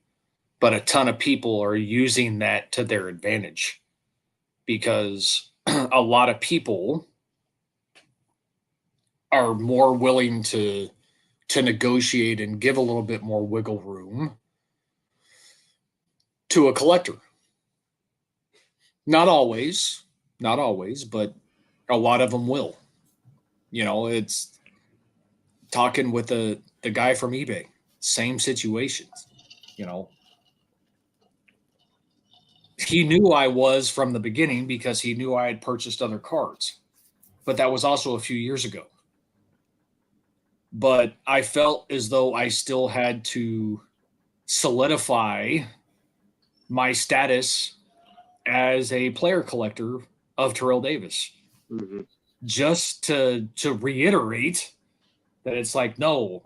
but a ton of people are using that to their advantage, because a lot of people are more willing to negotiate and give a little bit more wiggle room to a collector. Not always, but a lot of them will. You know, it's talking with the guy from eBay, same situations. You know, he knew I was from the beginning because he knew I had purchased other cards, but that was also a few years ago. But I felt as though I still had to solidify my status as a player collector of Terrell Davis, just to reiterate that it's like, no,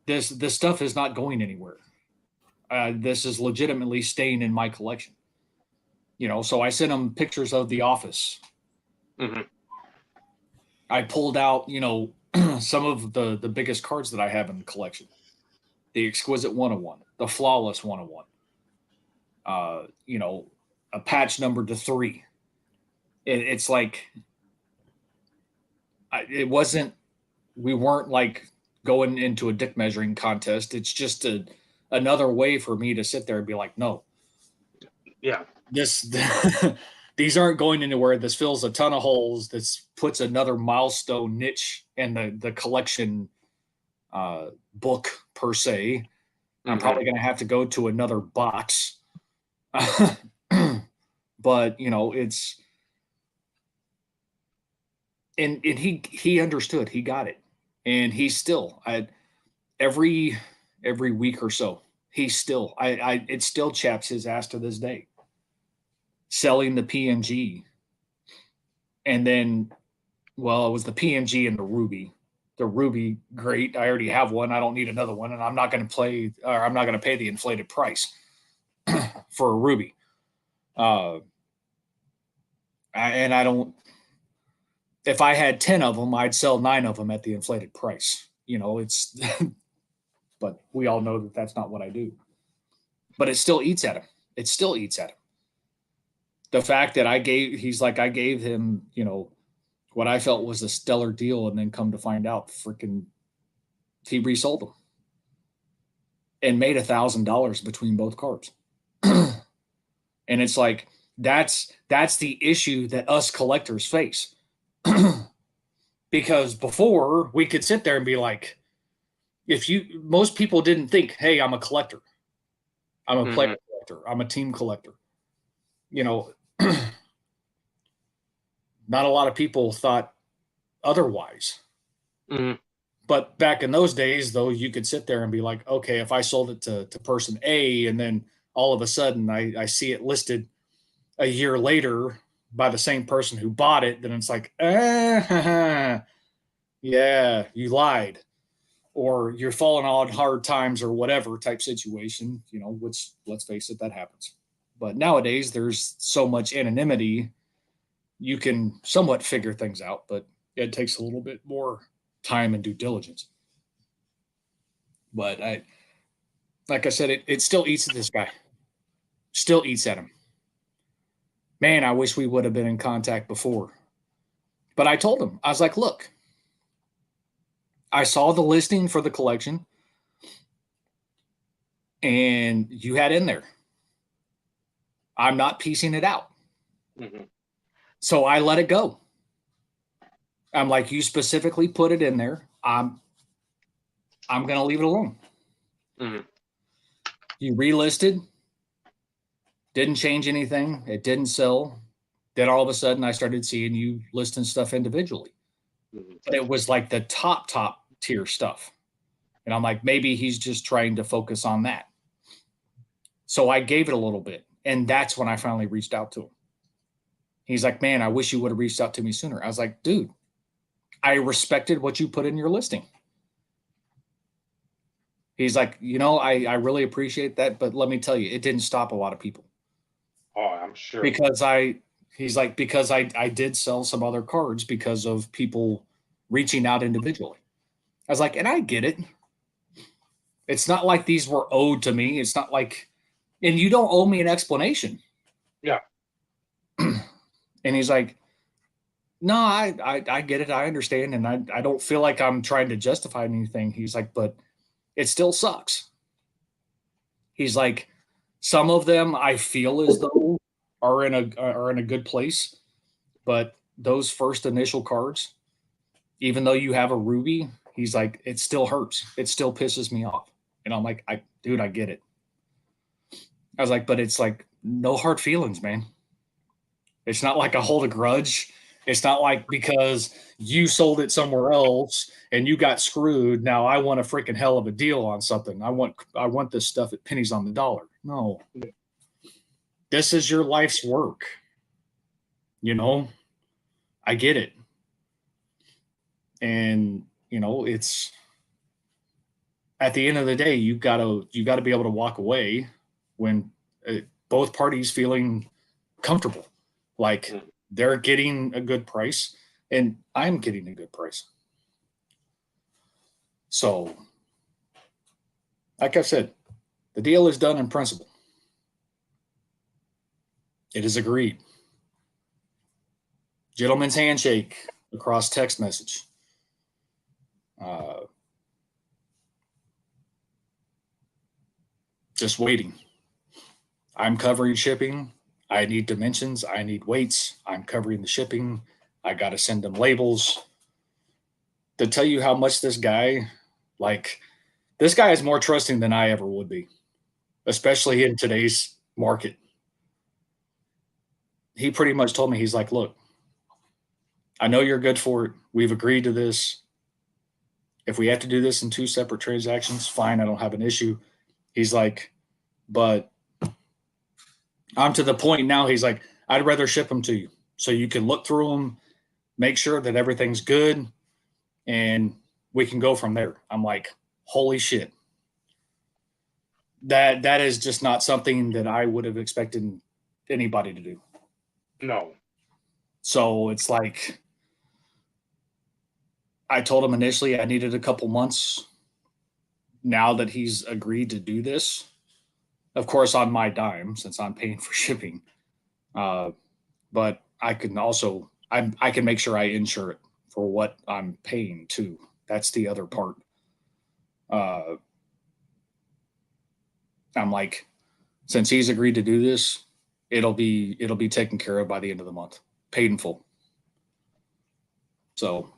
this stuff is not going anywhere. This is legitimately staying in my collection. You know, so I sent him pictures of the office. I pulled out, you know, some of the biggest cards that I have in the collection. The Exquisite 101, the Flawless 101, you know, a patch number to 3. It's like, it wasn't, we weren't like going into a dick measuring contest. It's just another way for me to sit there and be like, no. Yeah. These aren't going anywhere. This fills a ton of holes. This puts another milestone niche in the collection book per se. I'm probably going to have to go to another box. But, you know, it's, and he understood. He got it. And he's still, every week or so, he's still, it still chaps his ass to this day, selling the PMG And then, well, it was the PMG and the Ruby. The Ruby, great. I already have one. I don't need another one, and I'm not going to pay the inflated price for a Ruby. And I don't. If I had 10 of them, I'd sell 9 of them at the inflated price. It's. But we all know that that's not what I do. But it still eats at him. It still eats at him. The fact that I gave him, what I felt was a stellar deal, and then come to find out, freaking, he resold them and made $1,000 between both cards. And it's like, that's the issue that us collectors face. Because before, we could sit there and be like, most people didn't think, hey, I'm a collector. I'm a player collector. I'm a team collector. Not a lot of people thought otherwise. Mm-hmm. But back in those days, though, you could sit there and be like, okay, if I sold it to person A, and then all of a sudden I see it listed a year later by the same person who bought it, then it's like, yeah, you lied. Or you're falling on hard times or whatever type situation, which, let's face it, that happens. But nowadays, there's so much anonymity, you can somewhat figure things out, but it takes a little bit more time and due diligence. But like I said, it still eats at this guy. Still eats at him. Man, I wish we would have been in contact before. But I told him, I was like, look, I saw the listing for the collection, and you had in there, I'm not piecing it out. Mm-hmm. So I let it go. I'm like, you specifically put it in there. I'm going to leave it alone. Mm-hmm. You relisted, didn't change anything. It didn't sell. Then all of a sudden I started seeing you listing stuff individually. Mm-hmm. But it was like the top tier stuff. And I'm like, maybe he's just trying to focus on that. So I gave it a little bit. And that's when I finally reached out to him. He's like, man, I wish you would have reached out to me sooner. I was like, dude, I respected what you put in your listing. He's like, I really appreciate that. But let me tell you, it didn't stop a lot of people. Oh, I'm sure. Because I did sell some other cards because of people reaching out individually. I was like, and I get it. It's not like these were owed to me. It's not like, and you don't owe me an explanation. Yeah. And he's like, no, I get it. I understand. And I don't feel like I'm trying to justify anything. He's like, but it still sucks. He's like, some of them I feel as though are in a good place, but those first initial cards, even though you have a Ruby, he's like, it still hurts. It still pisses me off. And I'm like, dude, I get it. I was like, but it's like, no hard feelings, man. It's not like I hold a grudge. It's not like because you sold it somewhere else and you got screwed, now I want a freaking hell of a deal on something. I want this stuff at pennies on the dollar. No. This is your life's work. I get it. And, it's at the end of the day, you got to be able to walk away when both parties feeling comfortable. Like they're getting a good price and I'm getting a good price. So, like I said, the deal is done in principle. It is agreed. Gentleman's handshake across text message. Just waiting. I'm covering shipping. I need dimensions. I need weights. I'm covering the shipping. I got to send them labels. To tell you how much this guy is more trusting than I ever would be, especially in today's market. He pretty much told me, he's like, look, I know you're good for it. We've agreed to this. If we have to do this in 2 separate transactions, fine. I don't have an issue. He's like, but I'm to the point now. He's like, I'd rather ship them to you so you can look through them make sure that everything's good, and we can go from there. I'm like, holy shit. That is just not something that I would have expected anybody to do. No. So it's like, I told him initially I needed a couple months. Now that he's agreed to do this, of course on my dime since I'm paying for shipping, but I can also I can make sure I insure it for what I'm paying too. That's the other part. I'm like, since he's agreed to do this, it'll be taken care of by the end of the month, paid in full. So,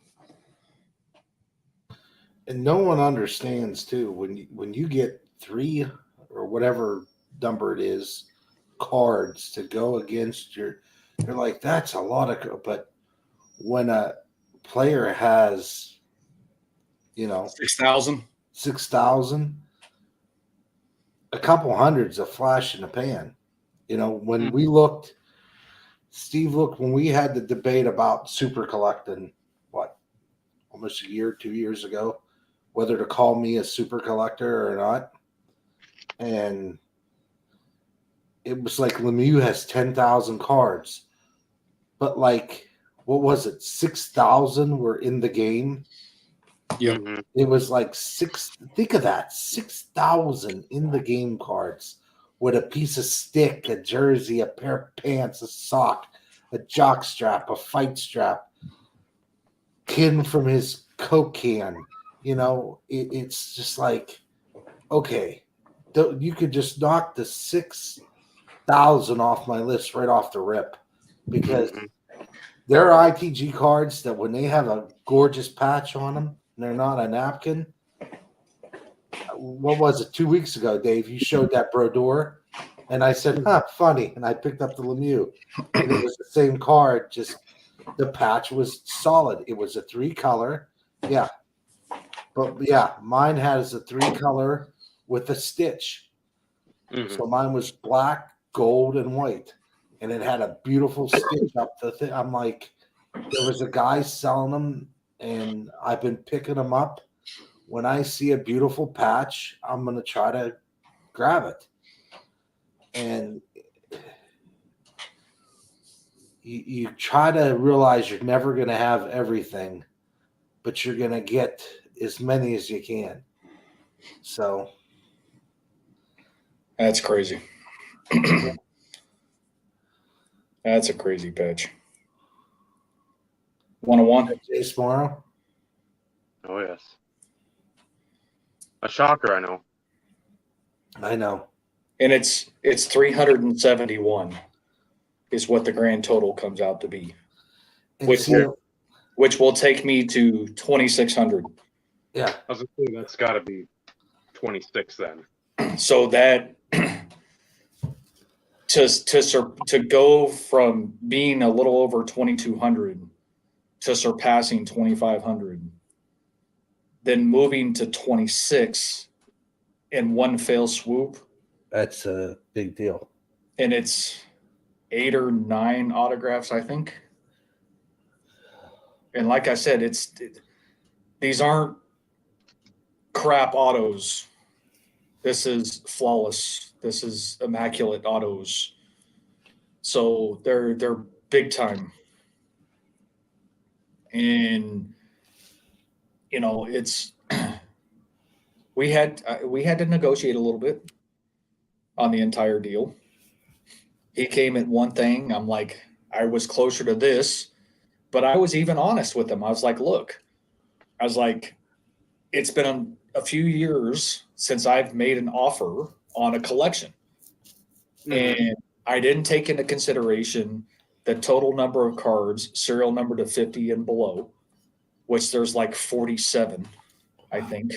And no one understands too when you get 3 or whatever number it is cards to go against you're like, that's a lot of. But when a player has 6,000. 6,000, a couple hundred's a flash in the pan. When we looked, Steve looked when we had the debate about super collecting, what, almost a year, 2 years ago, whether to call me a super collector or not. And it was like Lemieux has 10,000 cards, but like, what was it? 6,000 were in the game. Yep. Mm-hmm. It was like think of that, 6,000 in the game cards with a piece of stick, a jersey, a pair of pants, a sock, a jock strap, a fight strap, Kin from his Coke can. It's just like, okay, you could just knock the 6,000 off my list right off the rip, because there are ITG cards that when they have a gorgeous patch on them and they're not a napkin. What was it, 2 weeks ago, Dave? You showed that Brodeur, and I said, funny. And I picked up the Lemieux, and it was the same card, just the patch was solid. It was a 3-color. Yeah. But yeah, mine has a 3-color with a stitch. Mm-hmm. So mine was black, gold, and white. And it had a beautiful stitch up the thing. I'm like, there was a guy selling them, and I've been picking them up. When I see a beautiful patch, I'm going to try to grab it. And you try to realize you're never going to have everything, but you're going to get as many as you can. So That's crazy. That's a crazy patch. 101. Jace Morrow. Oh yes. A shocker, I know. I know. And it's 371 is what the grand total comes out to be, And which see, will take me to 2,600. yeah. I was gonna say that's got to be 26 then. So that to go from being a little over 2,200 to surpassing 2,500, then moving to 26 in one fell swoop, That's a big deal. and it's 8 or 9 autographs, I think. And like I said, these aren't crap autos. This is flawless. This is immaculate autos. So they're big time. And it's we had to negotiate a little bit on the entire deal. He came at one thing. I'm like, I was closer to this, but I was even honest with him. I was like, look, it's been a few years since I've made an offer on a collection. Mm-hmm. And I didn't take into consideration the total number of cards, serial number to 50 and below, which there's like 47, I think.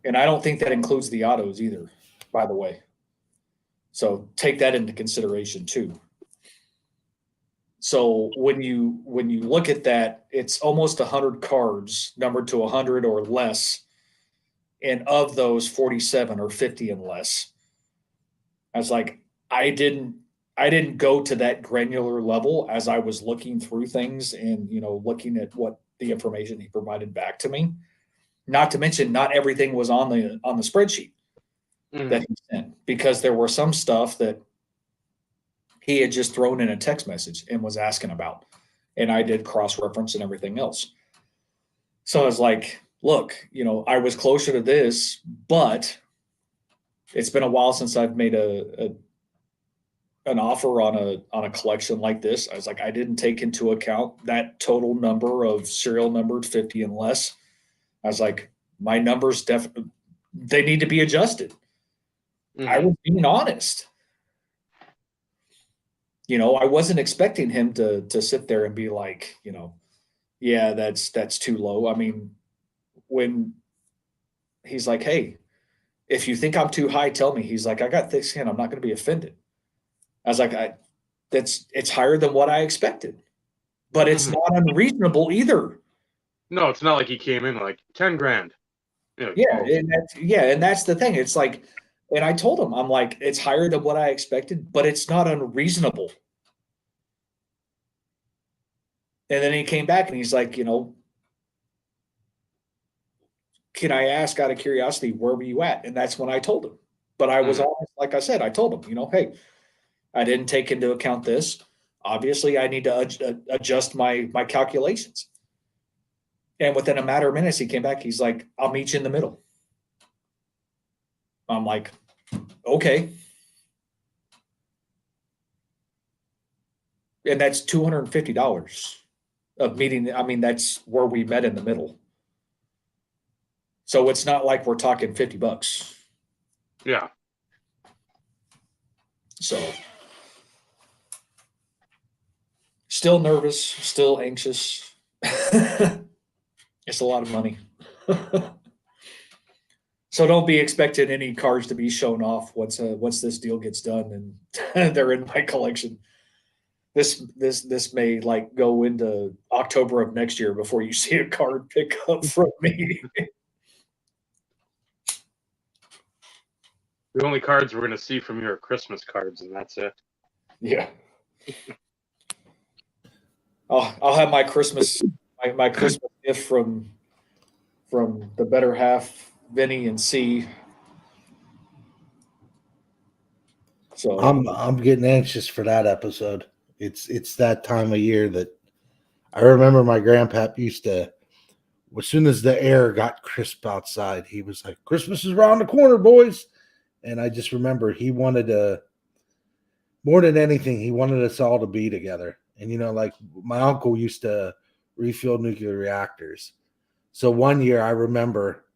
And I don't think that includes the autos either, by the way. So take that into consideration too. So when you look at that, it's almost 100 cards numbered to 100 or less, and of those 47 or 50 and less. I was like, I didn't I didn't go to that granular level as I was looking through things and, looking at what the information he provided back to me. Not to mention, not everything was on the spreadsheet that he sent, because there were some stuff that he had just thrown in a text message and was asking about, and I did cross-reference and everything else. So I was like, look, I was closer to this, but it's been a while since I've made an offer on a collection like this. I was like, I didn't take into account that total number of serial numbered 50 and less. I was like, my numbers definitely, they need to be adjusted. I was being honest. I wasn't expecting him to sit there and be like, yeah, that's too low. I mean, when he's like, hey, if you think I'm too high, tell me. He's like, I got thick skin. I'm not going to be offended. I was like, it's higher than what I expected, but it's not unreasonable either. No, it's not like he came in like 10 grand. And that's the thing. It's like, and I told him, I'm like, it's higher than what I expected, but it's not unreasonable. And then he came back and he's like, can I ask out of curiosity, where were you at? And that's when I told him. But I was honest, like I said, I told him, hey, I didn't take into account this. Obviously, I need to adjust my calculations. And within a matter of minutes, he came back. He's like, I'll meet you in the middle. I'm like, okay. And that's $250 of meeting. I mean, that's where we met in the middle. So it's not like we're talking $50. Yeah. So still nervous, still anxious. It's a lot of money. So don't be expecting any cards to be shown off once this deal gets done and they're in my collection. This may like go into October of next year before you see a card pick up from me. The only cards we're going to see from you are Christmas cards, and that's it. Yeah. I'll have my Christmas gift from the better half, Vinny and C. So I'm getting anxious for that episode. It's that time of year that I remember my grandpap used to, as soon as the air got crisp outside, he was like, Christmas is around the corner, boys. And I just remember he wanted to, more than anything, he wanted us all to be together. And, like my uncle used to refuel nuclear reactors. So one year I remember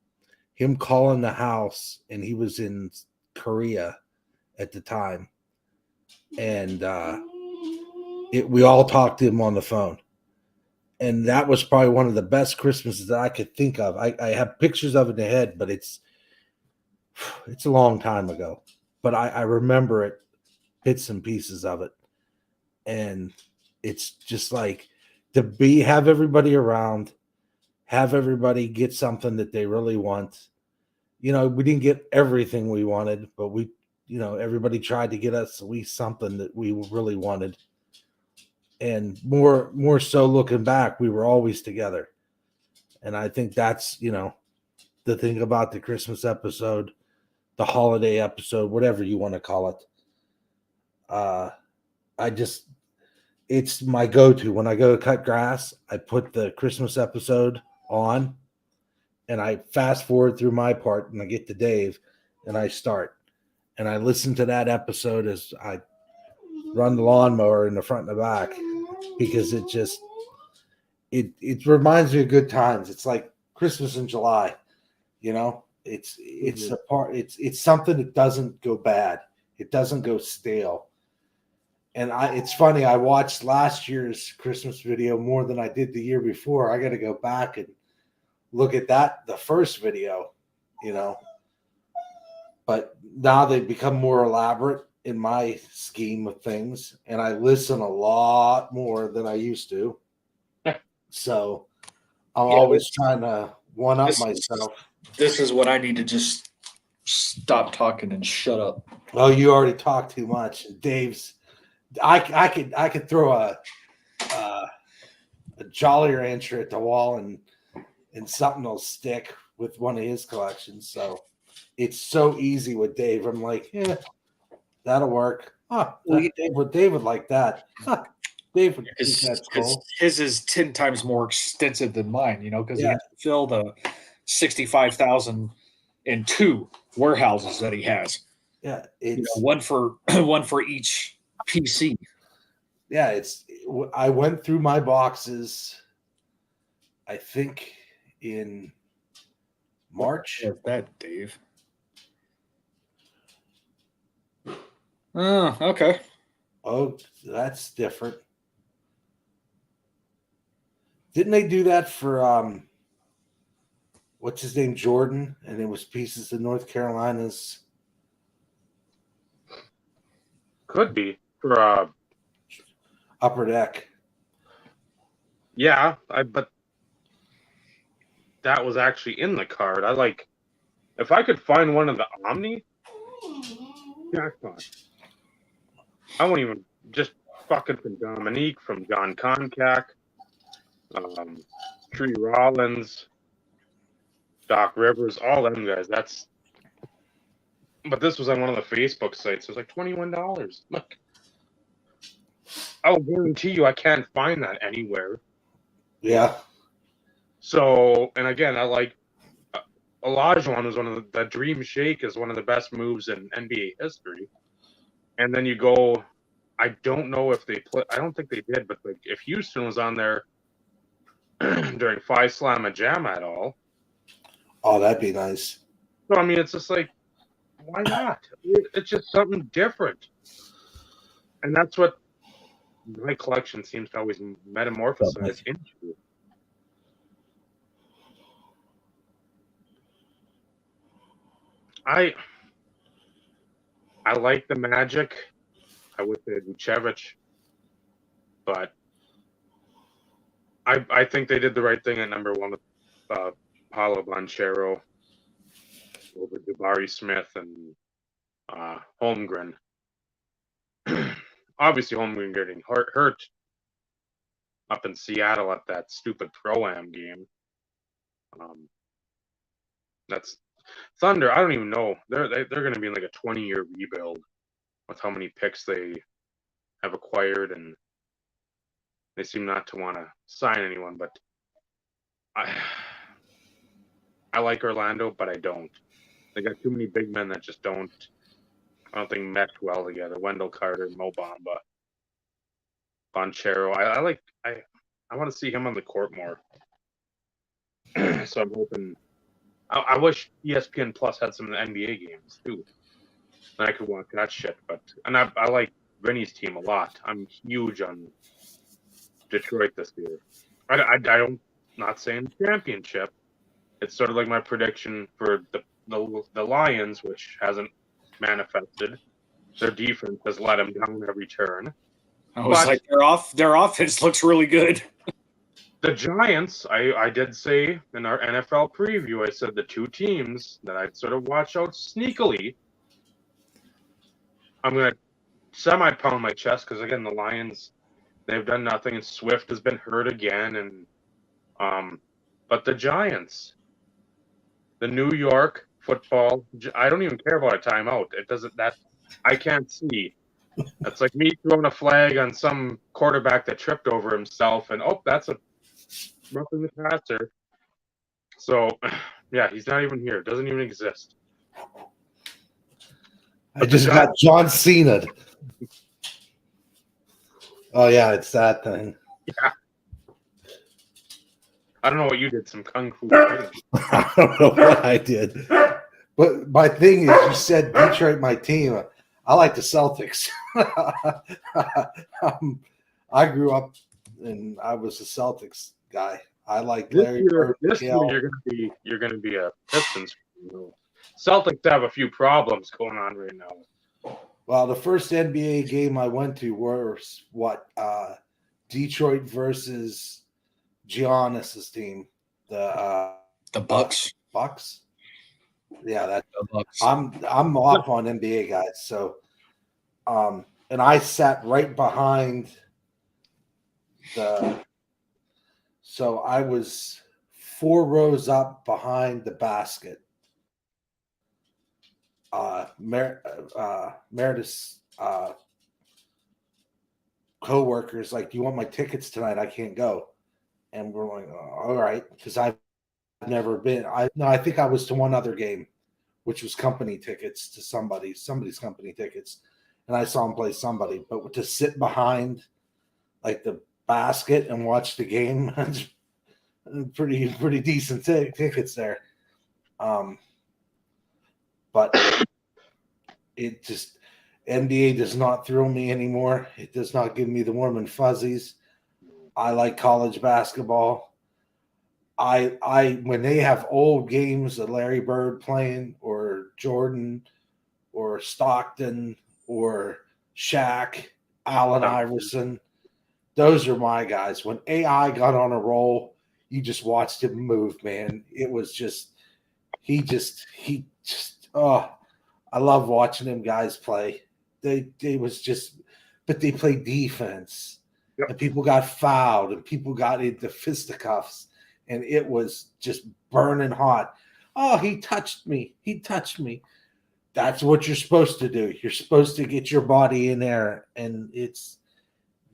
him calling the house, and he was in Korea at the time. And we all talked to him on the phone. And that was probably one of the best Christmases that I could think of. I have pictures of it in the head, but it's a long time ago. But I remember it, bits and pieces of it. And it's just like to have everybody around, have everybody get something that they really want. We didn't get everything we wanted, but everybody tried to get us at least something that we really wanted. And more so looking back, we were always together. And I think that's, the thing about the Christmas episode, the holiday episode, whatever you want to call it. It's my go-to. When I go to cut grass, I put the Christmas episode on and I fast forward through my part and I get to Dave and I start. And I listen to that episode as I run the lawnmower in the front and the back, because it reminds me of good times. It's like Christmas in July, it's a part, it's something that doesn't go bad. It doesn't go stale. And it's funny, I watched last year's Christmas video more than I did the year before. I got to go back and look at the first video, but now they've become more elaborate in my scheme of things, and I listen a lot more than I used to. So I'm always trying to one up myself. This is what I need to just stop talking and shut up. Oh, you already talked too much. Dave's I could throw a Jolly Rancher at the wall and something will stick with one of his collections. So it's so easy with Dave. I'm like, yeah, that'll work. Dave would like that. Dave would think that's cool. His is 10 times more extensive than mine, because he Yeah. has to fill the 65,002 warehouses that he has. Yeah, it's one for each PC. Yeah, I went through my boxes, I think in March. What is that, Dave? Oh, okay. Oh, that's different. Didn't they do that for what's his name, Jordan? And it was pieces of North Carolina's. Could be for Upper Deck. Yeah, but that was actually in the card. If I could find one of the Omni jackpot. I won't even just fucking from Dominique, from John Concac, Tree Rollins, Doc Rivers, all them guys. But this was on one of the Facebook sites. It was like $21. Look, I'll guarantee you I can't find that anywhere. Yeah. So, and again, I like Olajuwon was one of the Dream Shake is one of the best moves in NBA history. And then you go, I don't know if they play. I don't think they did, but like if Houston was on there during Phi Slamma Jam at all. Oh, that'd be nice. So I mean, it's just like, why not? It's just something different, and that's what my collection seems to always metamorphosize into. I like the Magic. I would say Vucevic, but I think they did the right thing at number one with Paolo Banchero over Jabari Smith and Holmgren. Obviously, Holmgren getting hurt up in Seattle at that stupid Pro-Am game. That's Thunder. I don't even know. They're going to be in like a 20-year rebuild with how many picks they have acquired, and they seem not to want to sign anyone. But I like Orlando, but I don't. They got too many big men that just don't. I don't think mesh well together. Wendell Carter, Mo Bamba, Bonchero. I want to see him on the court more. So I'm hoping. I wish ESPN Plus had some of the NBA games too. And I could watch that shit. And I like Vinny's team a lot. I'm huge on Detroit this year. I don't not saying championship. It's sort of like my prediction for the Lions, which hasn't manifested. Their defense has let them down every turn. I was like, their offense looks really good. The Giants, I did say in our NFL preview, I said the two teams that I'd sort of watch out sneakily. I'm going to semi-pound my chest because, again, the Lions, they've done nothing, and Swift has been hurt again. But the Giants, the New York football, I don't even care about a timeout. I can't see. That's like me throwing a flag on some quarterback that tripped over himself, and that's a roughing the passer. So, yeah, he's not even here. Doesn't even exist. I just got John Cena. Oh, yeah, it's that thing. Yeah. I don't know what you did, some kung fu. I don't know what I did. But my thing is, you said Detroit, my team. I like the Celtics. I grew up and I was a Celtics guy. I like Larry Bird. This year you're gonna be a Pistons. Celtics have a few problems going on right now. Well, the first NBA game I went to was Detroit versus Giannis's team. The Bucks. Bucks. Yeah, The Bucks. I'm off on NBA guys. So and I sat right behind the. So I was 4 rows up behind the basket. Meredith's co-workers like, "Do you want my tickets tonight? I can't go." And we're like, "Oh, all right," because I've never been. I think I was to one other game, which was company tickets to somebody's company tickets, and I saw him play somebody. But to sit behind like the basket and watch the game, pretty decent tickets there. But it just NBA does not thrill me anymore. It does not give me the warm and fuzzies. I like college basketball. I when they have old games of Larry Bird playing or Jordan or Stockton or Shaq, Allen Iverson, those are my guys. When AI got on a roll, you just watched him move, man. It was just he just oh, I love watching them guys play. They was just, but they played defense, and people got fouled, and people got into fisticuffs, and it was just burning hot. Oh, he touched me. He touched me. That's what you're supposed to do. You're supposed to get your body in there, and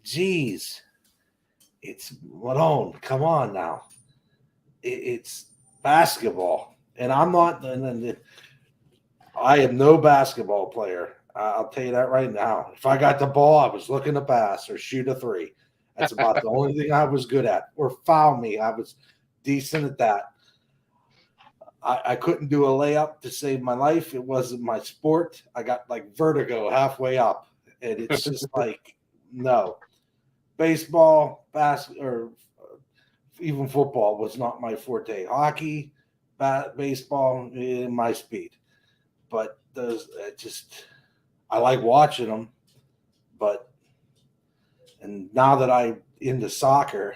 geez, it's Malone. Come on now. It's basketball, and I'm not. And I am no basketball player. I'll tell you that right now. If I got the ball, I was looking to pass or shoot a three. That's about the only thing I was good at. Or foul me. I was decent at that. I couldn't do a layup to save my life. It wasn't my sport. I got like vertigo halfway up. And it's just like, no. Baseball, or even football was not my forte. Hockey, baseball, my speed. But those I like watching them. And now that I'm into soccer,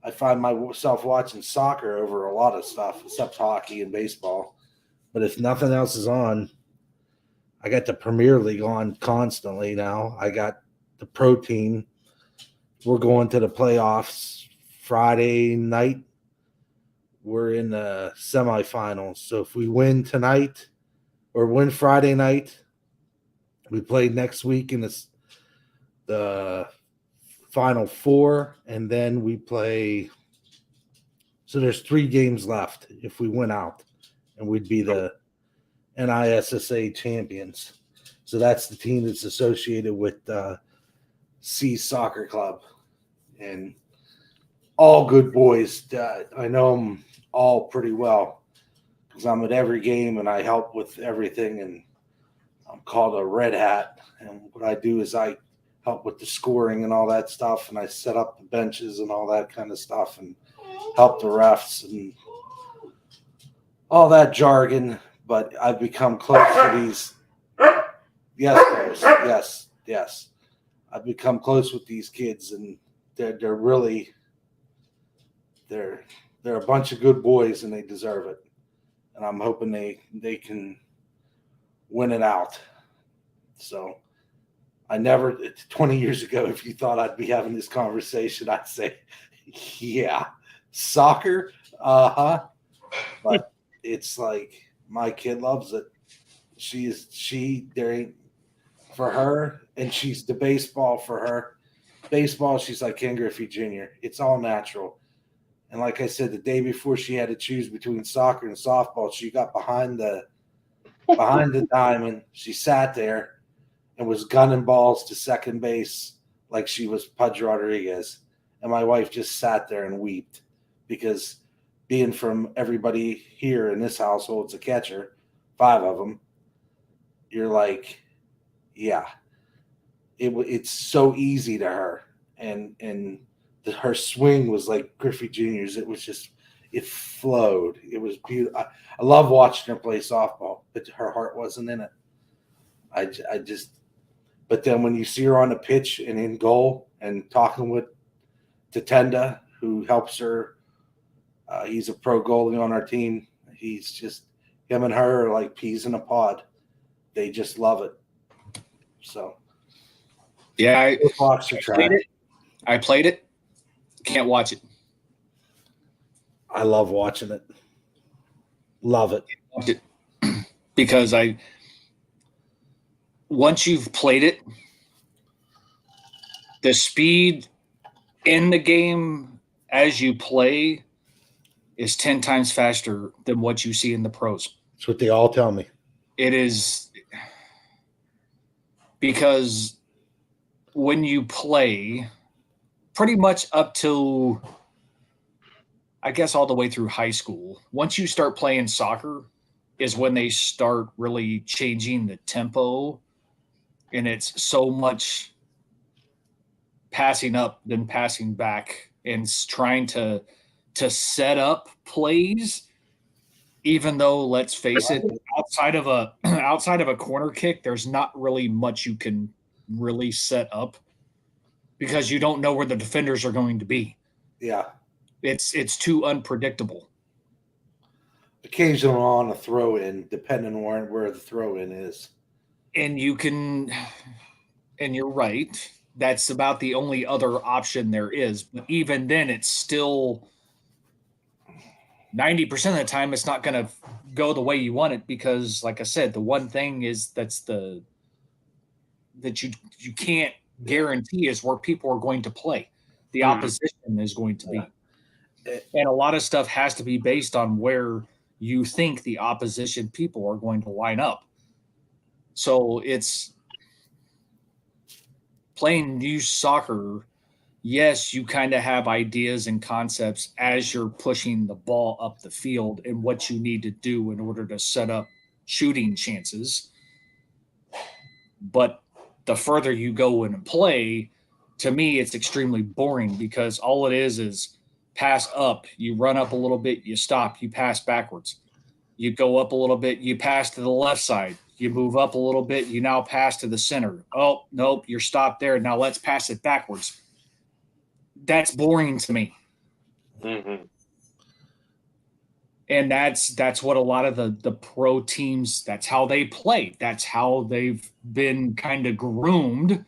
I find myself watching soccer over a lot of stuff, except hockey and baseball. But if nothing else is on, I got the Premier League on constantly now. I got the pro team. We're going to the playoffs Friday night. We're in the semifinals. So if we win tonight or win Friday night, we play next week in the Final Four, and then we play. So there's 3 games left if we win out, and we'd be the NISSA champions. So that's the team that's associated with C Soccer Club, and all good boys. I know them all pretty well because I'm at every game and I help with everything, and I'm called a red hat. And what I do is I help with the scoring and all that stuff, and I set up the benches and all that kind of stuff, and help the refs and all that jargon. But I've become close to these. Yes. I've become close with these kids, and they're really they're a bunch of good boys, and they deserve it. And I'm hoping they can win it out. So I never 20 years ago, if you thought I'd be having this conversation, I'd say, yeah, soccer, but it's like my kid loves it. There ain't for her, and she's the baseball for her. Baseball, she's like Ken Griffey Jr. It's all natural. And like I said, the day before she had to choose between soccer and softball, she got behind the diamond. She sat there and was gunning balls to second base like she was Pudge Rodriguez. And my wife just sat there and wept because being from everybody here in this household's a catcher, 5 of them, you're like, yeah, it's so easy to her. And her swing was like Griffey Jr.'s. It was just, it flowed. It was beautiful. I love watching her play softball, but her heart wasn't in it. I just, but then when you see her on the pitch and in goal and talking with Tatenda, who helps her, he's a pro goalie on our team. He's just, him and her are like peas in a pod. They just love it. So Yeah, Boxer track. I played it. Can't watch it. I love watching it. Love it. Loved it. Because once you've played it, the speed in the game as you play is 10 times faster than what you see in the pros. That's what they all tell me. It is because when you play pretty much up to, I guess, all the way through high school, once you start playing soccer is when they start really changing the tempo, and it's so much passing up than passing back and trying to set up plays, even though, let's face it, outside of a corner kick, there's not really much you can really set up because you don't know where the defenders are going to be. Yeah. It's too unpredictable. Occasionally on a throw in, depending on where the throw in is. And you're right. That's about the only other option there is. But even then, it's still 90% of the time, it's not going to go the way you want it because, like I said, the one thing is that you can't guarantee is where people are going to play. The opposition is going to be. And a lot of stuff has to be based on where you think the opposition people are going to line up. So it's playing youth soccer. Yes, you kind of have ideas and concepts as you're pushing the ball up the field and what you need to do in order to set up shooting chances. But the further you go in and play, to me, it's extremely boring because all it is pass up, you run up a little bit, you stop, you pass backwards. You go up a little bit, you pass to the left side. You move up a little bit, you now pass to the center. Oh, nope, you're stopped there. Now let's pass it backwards. That's boring to me. Mm-hmm. And that's what a lot of the pro teams, that's how they play. That's how they've been kind of groomed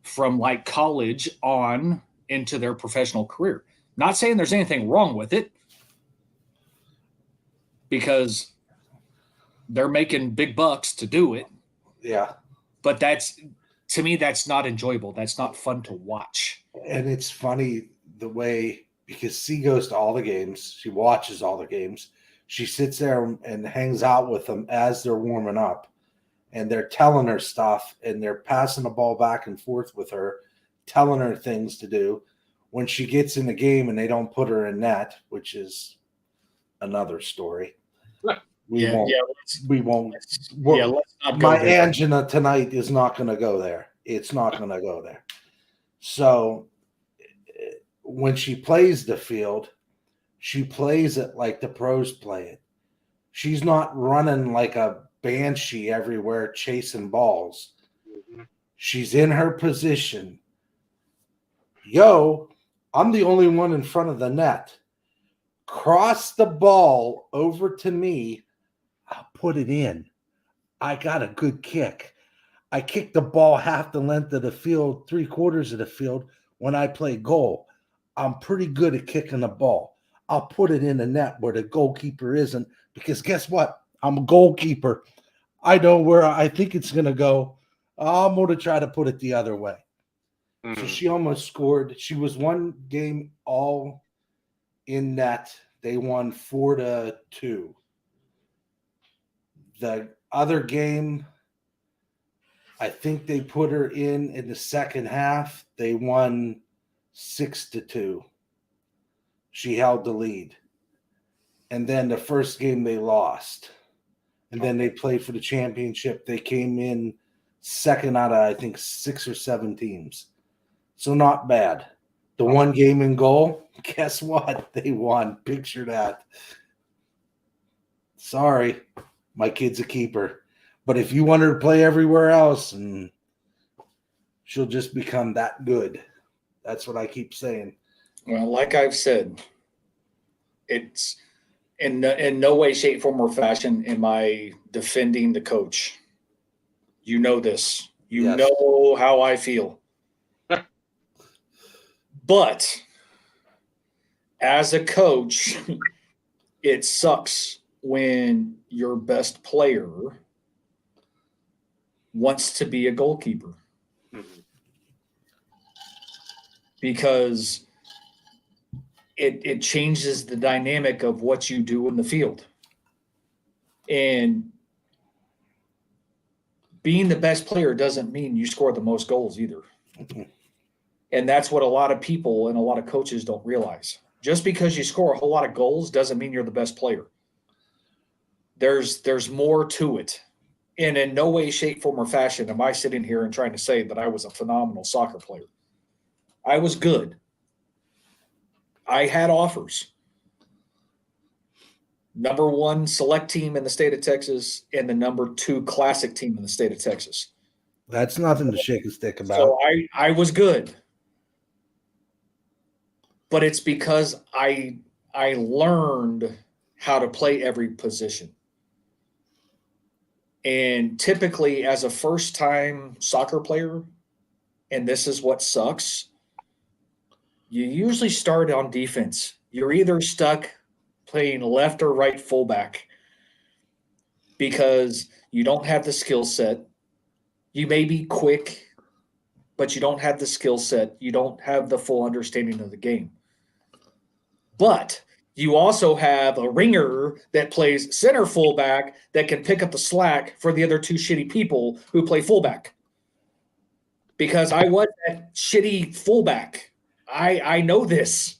from like college on into their professional career. Not saying there's anything wrong with it because they're making big bucks to do it. Yeah. But to me, that's not enjoyable. That's not fun to watch. And it's funny the way, because she goes to all the games, she watches all the games, she sits there and hangs out with them as they're warming up, and they're telling her stuff, and they're passing the ball back and forth with her, telling her things to do. When she gets in the game and they don't put her in net, which is another story. We won't. Let's not go my there. angina tonight is not going to go there. It's not going to go there. So when she plays the field, she plays it like the pros play it. She's not running like a banshee everywhere chasing balls. She's in her position. I'm the only one in front of the net. Cross the ball over to me. I'll put it in. I got a good kick. I kicked the ball half the length of the field, 3/4 of the field when I play goal. I'm pretty good at kicking the ball. I'll put it in the net where the goalkeeper isn't, because guess what? I'm a goalkeeper. I know where I think it's going to go. I'm going to try to put it the other way. So she almost scored. She was one game all in net. They won 4-2. The other game, I think they put her in the second half. They won 6-2. She held the lead. And then the first game they lost. And then they played for the championship. They came in second out of, I think, 6 or 7 teams. So not bad. The one game in goal, guess what? They won. Picture that. Sorry, my kid's a keeper. But if you want her to play everywhere else, and she'll just become that good. That's what I keep saying. Well, like I've said, it's in no way, shape, form, or fashion am I defending the coach. You know this. You Yes. know how I feel. But as a coach, it sucks when your best player wants to be a goalkeeper because it changes the dynamic of what you do in the field. And being the best player doesn't mean you score the most goals either. And that's what a lot of people and a lot of coaches don't realize. Just because you score a whole lot of goals doesn't mean you're the best player. There's more to it. And in no way, shape, form, or fashion am I sitting here and trying to say that I was a phenomenal soccer player. I was good. I had offers. Number 1 select team in the state of Texas and the number 2 classic team in the state of Texas. That's nothing to shake a stick about. So I was good. But it's because I learned how to play every position. And typically as a first-time soccer player, and this is what sucks, you usually start on defense. You're either stuck playing left or right fullback because you don't have the skill set. You may be quick, but you don't have the skill set. You don't have the full understanding of the game. But you also have a ringer that plays center fullback that can pick up the slack for the other 2 shitty people who play fullback. Because I was that shitty fullback. I know this.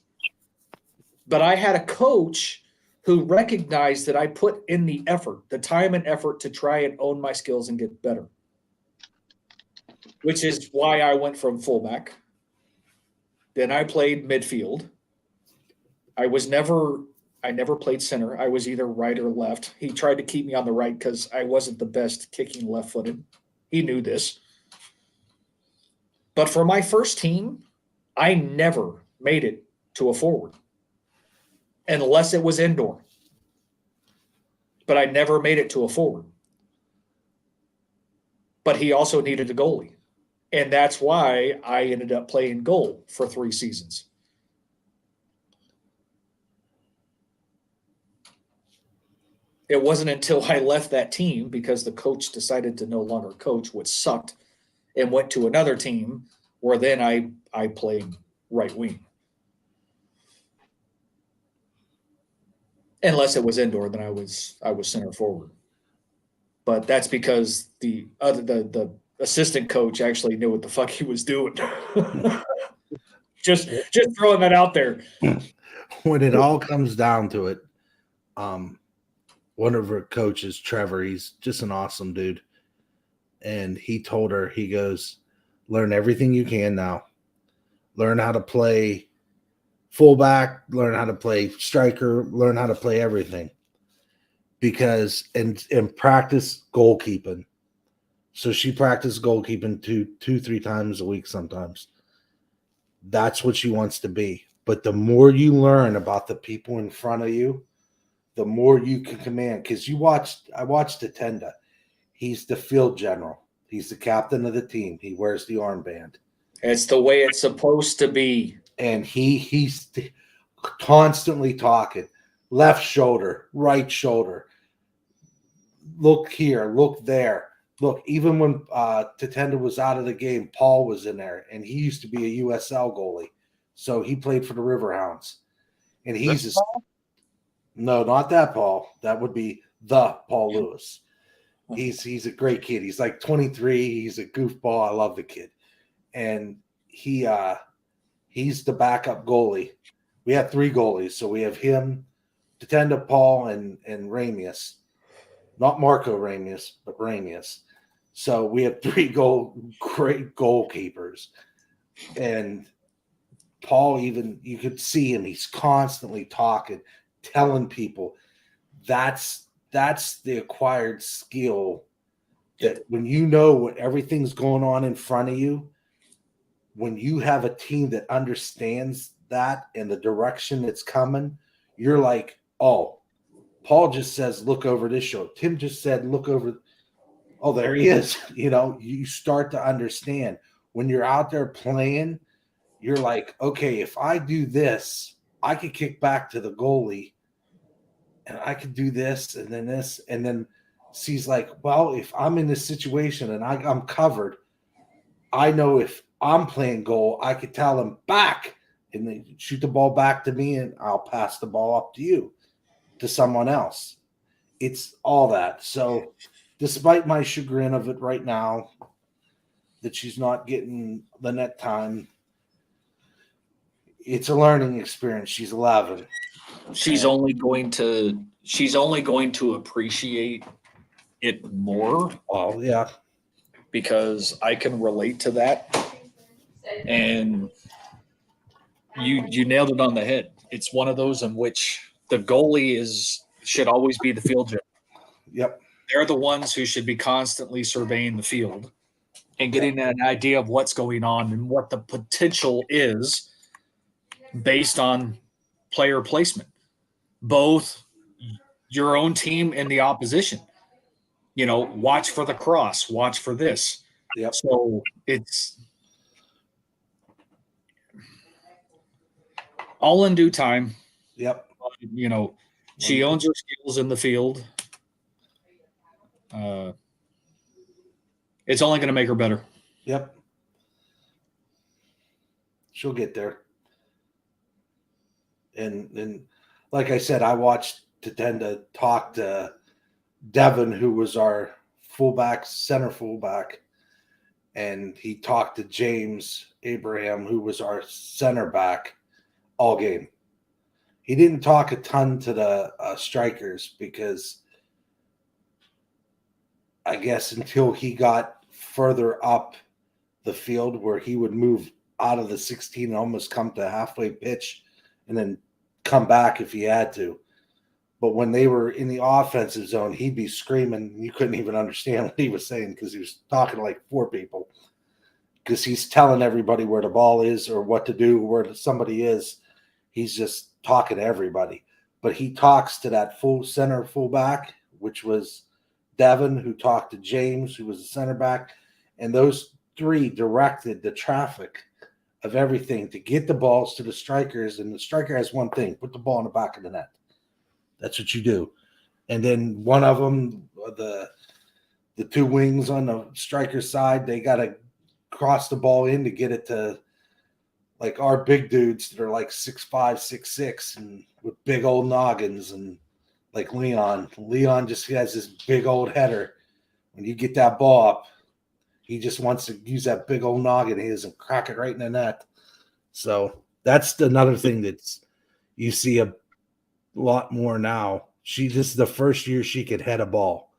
But I had a coach who recognized that I put in the effort, the time and effort to try and own my skills and get better. Which is why I went from fullback. Then I played midfield. I never played center. I was either right or left. He tried to keep me on the right because I wasn't the best kicking left-footed. He knew this. But for my first team, I never made it to a forward unless it was indoor. But I never made it to a forward. But he also needed a goalie. And that's why I ended up playing goal for 3 seasons. It wasn't until I left that team because the coach decided to no longer coach, which sucked, and went to another team where then I played right wing. Unless it was indoor, then I was center forward. But that's because the assistant coach actually knew what the fuck he was doing. just throwing that out there. When it all comes down to it, one of her coaches, Trevor, he's just an awesome dude. And he told her, he goes, learn everything you can now. Learn how to play fullback, learn how to play striker, learn how to play everything. Because, and practice goalkeeping. So she practiced goalkeeping 2-3 times a week sometimes. That's what she wants to be. But the more you learn about the people in front of you, the more you can command. Because I watched Attenda. He's the field general. He's the captain of the team. He wears the armband. It's the way it's supposed to be. And he's constantly talking. Left shoulder, right shoulder. Look here, look there. Look, even when Tatenda was out of the game, Paul was in there. And he used to be a USL goalie. So he played for the Riverhounds. And he's no, not that Paul. That would be the Paul Lewis. He's a great kid. He's like 23. He's a goofball. I love the kid. And he's the backup goalie. We have 3 goalies. So we have him, Tatenda, Paul, and Ramius. Not Marco Ramius, but Ramius. So we have 3 great goalkeepers. And Paul, even you could see him. He's constantly talking, telling people. That's the acquired skill that when you know what everything's going on in front of you, when you have a team that understands that and the direction that's coming, you're like, oh, Paul just says, look over this show. Tim just said, look over. Oh, there he is. You know, you start to understand when you're out there playing, you're like, okay, if I do this, I could kick back to the goalie and I could do this and then this. And then she's like, well, if I'm in this situation and I'm covered, I know if I'm playing goal, I could tell him back and then shoot the ball back to me and I'll pass the ball up to you, to someone else. It's all that. So despite my chagrin of it right now, that she's not getting the net time, it's a learning experience. She's 11. She's only going to appreciate it more Oh, yeah. because I can relate to that. And you nailed it on the head. It's one of those in which the goalie should always be the field general. Yep. They're the ones who should be constantly surveying the field and getting an idea of what's going on and what the potential is based on player placement, both your own team and the opposition. Watch for the cross, watch for this. Yep. So it's all in due time. Yep. She owns her skills in the field. It's only going to make her better. Yep. She'll get there. And like I said, I watched Tatenda talk to Devin, who was our center fullback, and he talked to James Abraham, who was our center back, all game. He didn't talk a ton to the strikers because I guess until he got further up the field where he would move out of the 16 and almost come to halfway pitch and then come back if he had to. But when they were in the offensive zone, he'd be screaming. You couldn't even understand what he was saying because he was talking to like 4 people, because he's telling everybody where the ball is or what to do, where somebody is. He's just talking to everybody. But he talks to that fullback, which was Devin, who talked to James, who was the center back. And those 3 directed the traffic of everything to get the balls to the strikers. And the striker has one thing: put the ball in the back of the net. That's what you do. And then one of them, the 2 wings on the striker side, they got to cross the ball in to get it to like our big dudes that are like 6'5", 6'6", and with big old noggins, and like Leon. Leon just has this big old header. When you get that ball up, he just wants to use that big old noggin of his and crack it right in the net. So that's another thing that's you see a lot more now. This is the first year she could head a ball.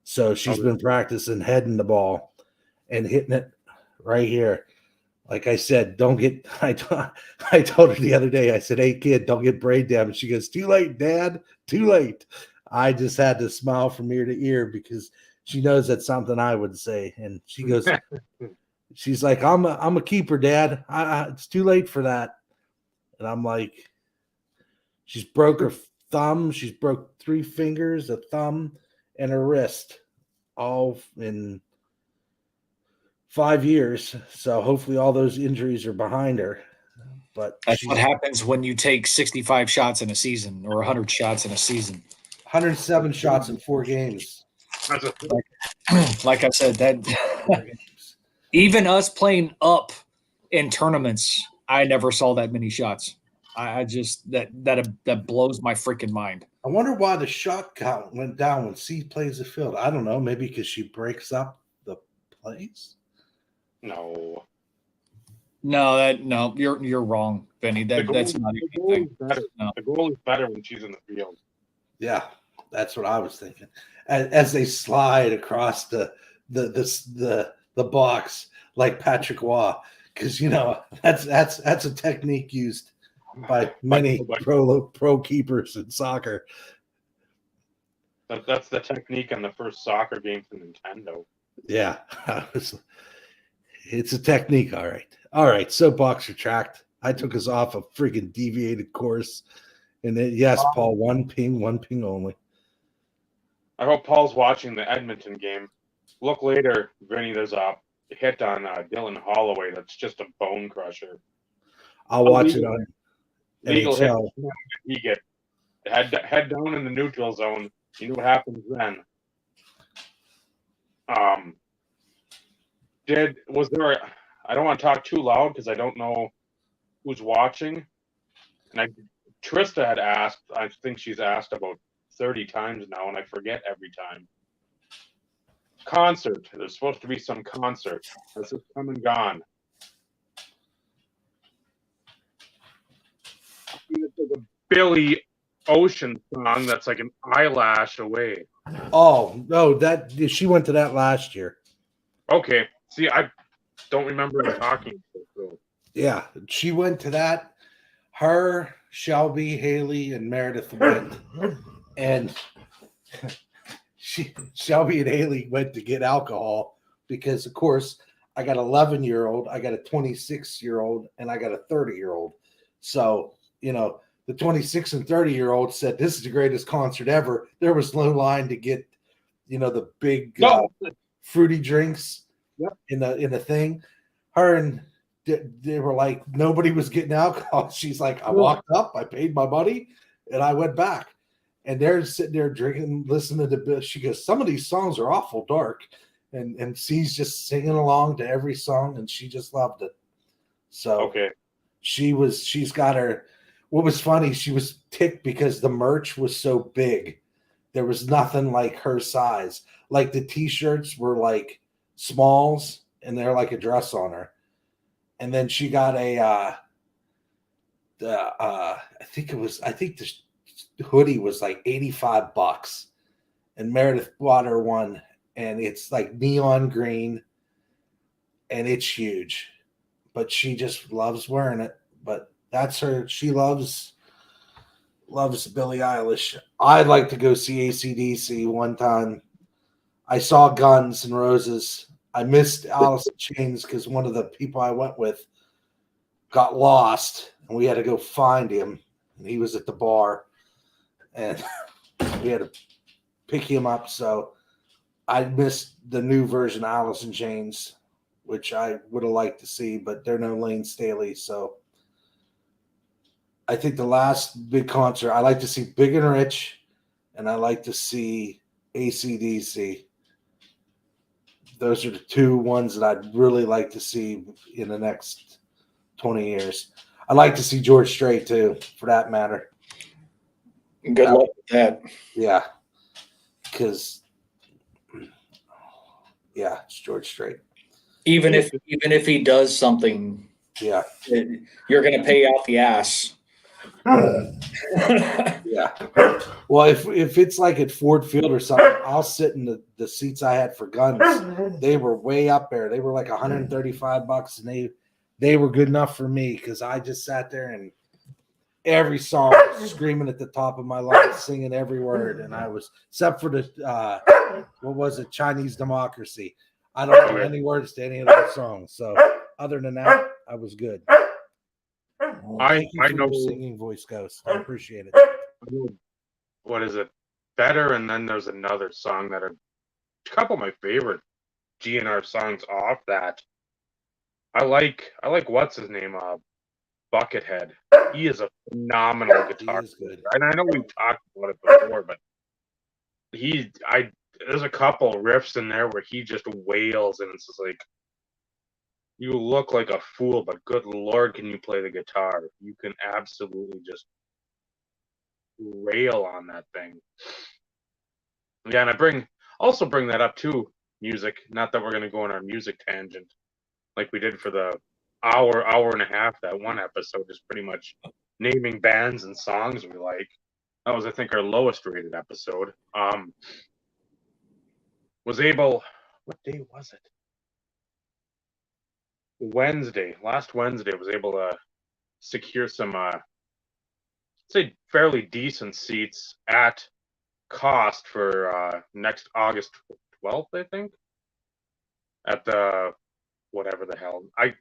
So she's been practicing heading the ball and hitting it right here. Like I said, I told her the other day, I said, hey, kid, don't get brain damage. She goes, too late, Dad, too late. I just had to smile from ear to ear because she knows that's something I would say. And she goes, she's like, I'm a keeper, Dad. It's too late for that. And I'm like, she's broke her thumb. She's broke 3 fingers, a thumb, and her wrist, all in 5 years. So hopefully all those injuries are behind her. But that's what happens when you take 65 shots in a season or 100 shots in a season. 107 shots in 4 games. Like I said, that even us playing up in tournaments, I never saw that many shots. I just that blows my freaking mind. I wonder why the shot count went down when C plays the field. I don't know. Maybe because she breaks up the plays. No, you're wrong, Benny. That's not anything. No. The goal is better when she's in the field. Yeah, that's what I was thinking. As they slide across the box like Patrick Waugh, because that's a technique used by many pro keepers in soccer. That's the technique on the first soccer game for Nintendo. Yeah, it's a technique. All right. Soapbox retract. I took us off a freaking deviated course, and then yes, Paul, one ping only. I hope Paul's watching the Edmonton game. Look later, Vinny. There's a hit on Dylan Holloway that's just a bone crusher. I'll watch it on legal hit. NHL. He get head down in the neutral zone. You know what happens then. Was there? I don't want to talk too loud because I don't know who's watching. And Trista had asked. I think she's asked about 30 times now, and I forget every time. Concert. There's supposed to be some concert. This is come and gone. It's like a Billy Ocean song that's like an eyelash away. Oh no, she went to that last year. Okay. See, I don't remember her talking. So. Yeah, she went to that. Her, Shelby, Haley, and Meredith went, and Shelby and Haley went to get alcohol because, of course, I got an 11-year-old, I got a 26-year-old, and I got a 30-year-old. So, the 26 and 30-year-old said, "This is the greatest concert ever." There was no line to get, the big fruity drinks in the thing. Her and they were like, nobody was getting alcohol. She's like, I walked up, I paid my money, and I went back. And they're sitting there drinking, listening to Bill. She goes, some of these songs are awful dark. And she's just singing along to every song, and she just loved it. So she's got her. What was funny, she was ticked because the merch was so big. There was nothing like her size. Like the t-shirts were like smalls, and they're like a dress on her. And then she got I think the hoodie was like $85, and Meredith bought her one, and it's like neon green, and it's huge, but she just loves wearing it. But that's her. She loves Billie Eilish. I'd like to go see AC/DC one time. I saw Guns N' Roses. I missed Alice in Chains because one of the people I went with got lost, and we had to go find him. And he was at the bar, and we had to pick him up. So I missed the new version of Alice in Chains, which I would have liked to see, but they're no Lane Staley. So I think the last big concert, I like to see Big and Rich, and I like to see AC/DC. Those are the two ones that I'd really like to see in the next 20 years. I'd like to see George Strait too, for that matter. Good luck with that. Yeah. Because, it's George Strait. Even if he does something, you're going to pay out the ass. Yeah. Well, if it's like at Ford Field or something, I'll sit in the seats I had for Guns. They were way up there. They were like $135, and they were good enough for me because I just sat there and every song was screaming at the top of my lungs, singing every word, and I was, except for the what was it, Chinese Democracy. I don't know any words to any of those songs. So other than that, I was good. I know your singing voice, Ghost. I appreciate it. What is it? Better, and then there's another song that are a couple of my favorite GNR songs off that. I like what's his name? Buckethead. He is a phenomenal guitar player. And I know we've talked about it before, but there's a couple riffs in there where he just wails, and it's just like, you look like a fool, but good Lord, can you play the guitar? You can absolutely just rail on that thing. Yeah, and I also bring that up too, music. Not that we're going to go on our music tangent like we did for the hour and a half. That one episode is pretty much naming bands and songs we like. That was, I think, our lowest rated episode. What day was it? Last Wednesday, was able to secure some, say, fairly decent seats at cost for next August 12th, I think, at the whatever the hell. I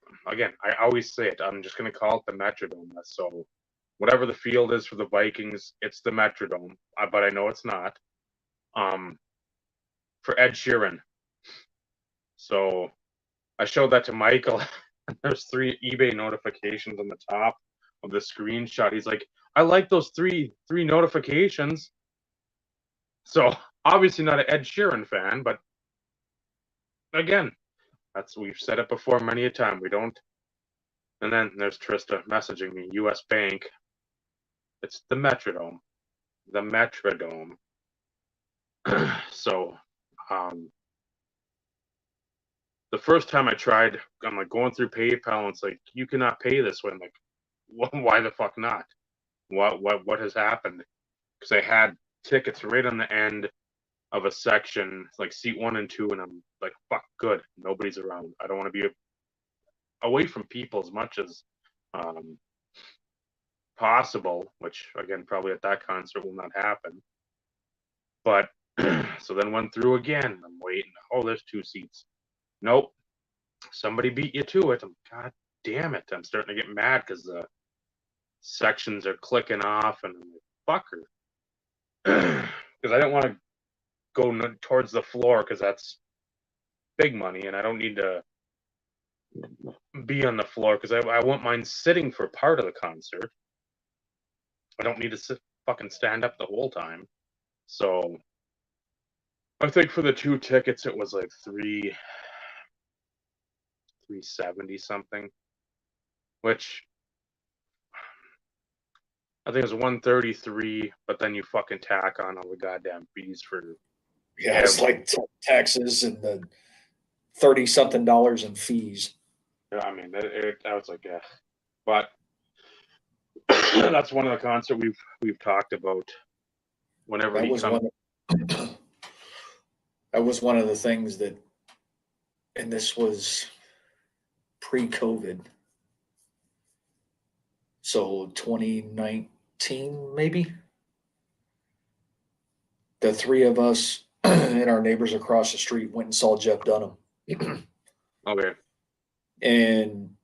always say it. I'm just going to call it the Metrodome. So whatever the field is for the Vikings, it's the Metrodome. But I know it's not. For Ed Sheeran. So I showed that to Michael. There's 3 eBay notifications on the top of the screenshot. He's like, I like those three notifications. So obviously not an Ed Sheeran fan, but again, we've said it before many a time. We don't. And then there's Trista messaging me, U.S. Bank. It's the Metrodome. The Metrodome. So, the first time I tried, I'm like going through PayPal, and it's like, you cannot pay this way. I'm like, why the fuck not? What has happened? Because I had tickets right on the end of a section, like seat 1 and 2, and I'm like, fuck, good. Nobody's around. I don't want to be away from people as much as possible, which again, probably at that concert will not happen. But so then went through again. I'm waiting. Oh, there's 2 seats. Nope. Somebody beat you to it. God damn it. I'm starting to get mad because the sections are clicking off, and I'm like, fucker. Because I don't want to go towards the floor because that's big money, and I don't need to be on the floor because I won't mind sitting for part of the concert. I don't need to fucking stand up the whole time. So I think for the 2 tickets it was like 370 something, which I think it was 133, but then you fucking tack on all the goddamn fees for it's like taxes and the $30-something in fees. I mean, I was like, yeah, but that's one of the concerts we've talked about. Whenever That he was comes, that was one of the things that, and this was pre-COVID, so 2019 maybe. The 3 of us and our neighbors across the street went and saw Jeff Dunham. okay, And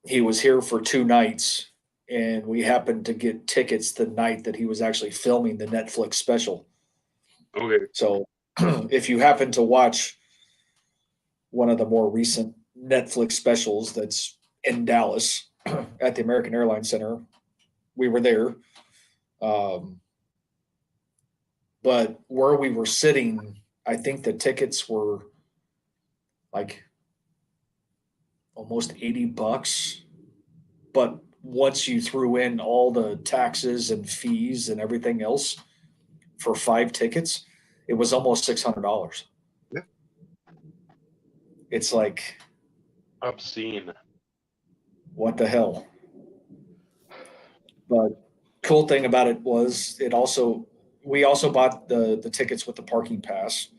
he was here for 2 nights, and we happened to get tickets the night that he was actually filming the Netflix special. okay, So if you happen to watch one of the more recent Netflix specials that's in Dallas at the American Airlines Center, we were there. But where we were sitting, I think the tickets were like almost $80. But once you threw in all the taxes and fees and everything else for 5 tickets, it was almost $600. Yeah. It's like, obscene. what the hell? But cool thing about it was we also bought the tickets with the parking pass,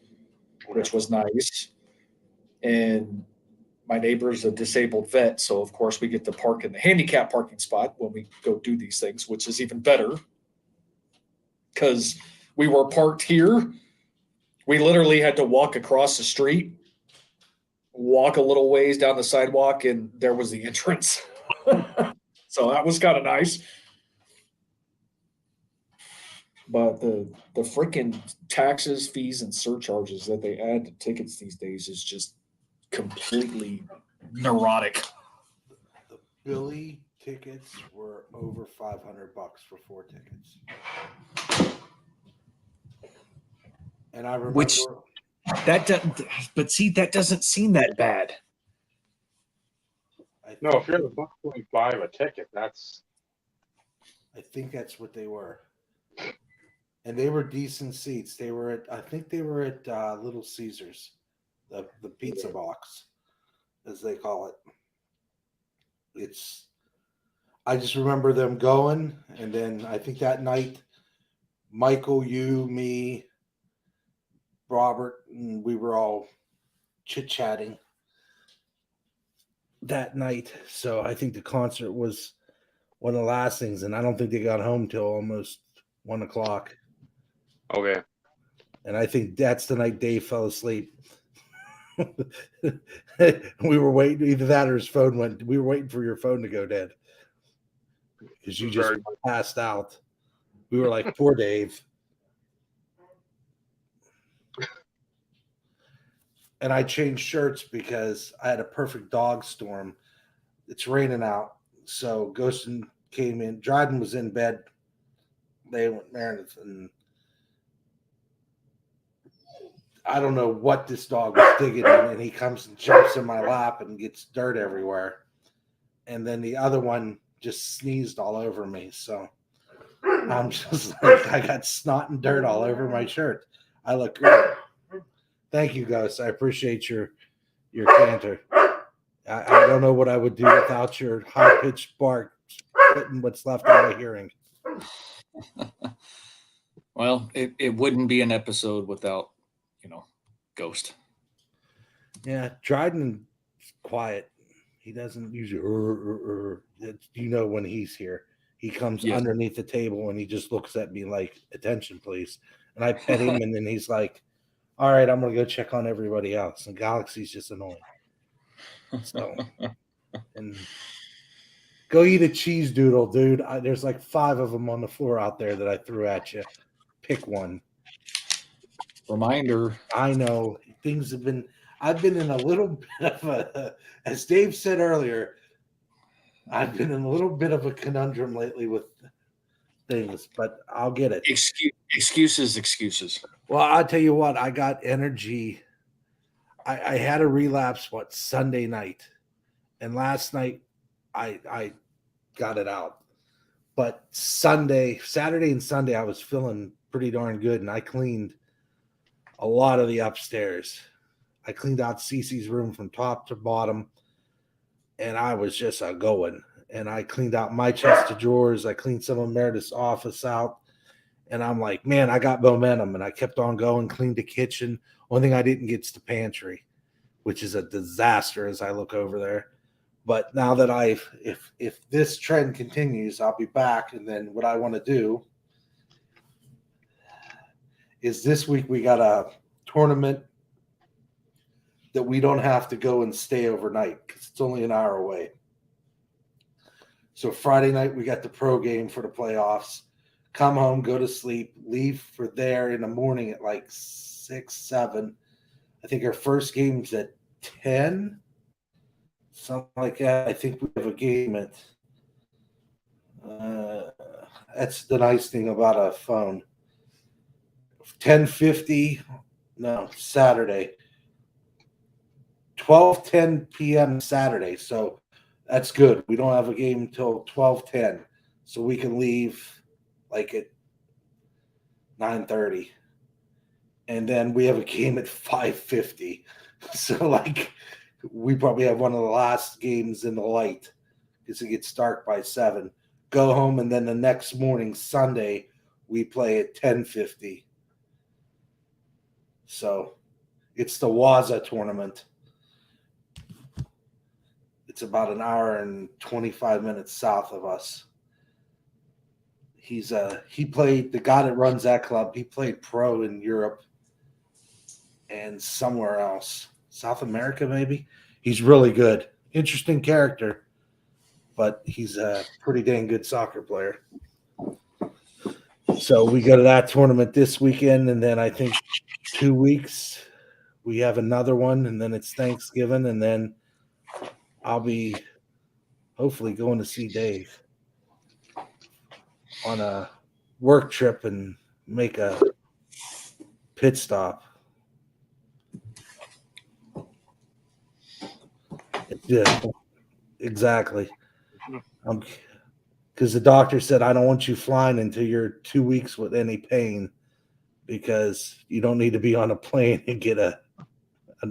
which was nice. And my neighbor's a disabled vet, so of course we get to park in the handicap parking spot when we go do these things, which is even better because we were parked here. We literally had to walk across the street, walk a little ways down the sidewalk, and there was the entrance. So that was kind of nice. But the freaking taxes, fees, and surcharges that they add to tickets these days is just completely neurotic. The Billy tickets were over $500 for 4 tickets. And I remember But see, that doesn't seem that bad. No, if you're the $1.25 a ticket, I think that's what they were. And they were decent seats. I think they were at Little Caesars, the pizza box, as they call it. I just remember them going, and then I think that night, Michael, you, me, Robert, and we were all chit-chatting that night. So I think the concert was one of the last things, and I don't think they got home till almost 1 o'clock. okay. And I think that's the night Dave fell asleep. We were waiting, either that or his phone went. We were waiting for your phone to go dead because you just passed out. We were like, poor Dave. And I changed shirts because I had a perfect dog storm it's raining out. So Ghostin came in. Dryden was in bed. They went Meredith, and I don't know what this dog was digging in, and he comes and jumps in my lap and gets dirt everywhere. And then the other one just sneezed all over me. So I'm just like, I got snot and dirt all over my shirt. I look great. Thank you, Ghost. I appreciate your canter. I don't know what I would do without your high-pitched bark splitting what's left of my hearing. Well, it wouldn't be an episode without, Ghost. Yeah, Dryden's quiet. He doesn't usually, when he's here. He comes underneath the table and he just looks at me like, attention, please. And I pet him, and then he's like, all right, I'm going to go check on everybody else. And Galaxy's just annoying. So, and go eat a cheese doodle, dude. There's like 5 of them on the floor out there that I threw at you. Pick one. Reminder. I know things have been. I've been in a little bit of a, as Dave said earlier, I've been in a little bit of a conundrum lately with things, but I'll get it. Excuses. Well, I'll tell you what, I got energy. I had a relapse, Sunday night, and last night I got it out. But Saturday and Sunday, I was feeling pretty darn good, and I cleaned a lot of the upstairs. I cleaned out Cece's room from top to bottom, and I was just going. And I cleaned out my chest of drawers. I cleaned some of Meredith's office out. And I'm like, man, I got momentum. And I kept on going, cleaned the kitchen. One thing I didn't get is the pantry, which is a disaster as I look over there. But now that if this trend continues, I'll be back. And then what I want to do is this week we got a tournament that we don't have to go and stay overnight because it's only an hour away. So Friday night, we got the pro game for the playoffs. Come home, go to sleep, leave for there in the morning at like 6, 7. I think our first game's at 10, something like that. I think we have a game at that's the nice thing about a phone. 10:50, no, Saturday. 12:10 p.m. Saturday. So that's good. We don't have a game until 12:10. So we can leave like at 9:30. And then we have a game at 5:50. So like we probably have one of the last games in the light because it gets dark by 7. Go home, and then the next morning, Sunday, we play at 10:50. So it's the Waza tournament. It's about an hour and 25 minutes south of us. He played, the guy that runs that club, he played pro in Europe and somewhere else. South America, maybe? He's really good. Interesting character, but he's a pretty dang good soccer player. So we go to that tournament this weekend, and then I think 2 weeks we have another one, and then it's Thanksgiving, and then I'll be hopefully going to see Dave on a work trip and make a pit stop. Yeah, exactly. Because the doctor said, I don't want you flying until you're 2 weeks with any pain because you don't need to be on a plane and get an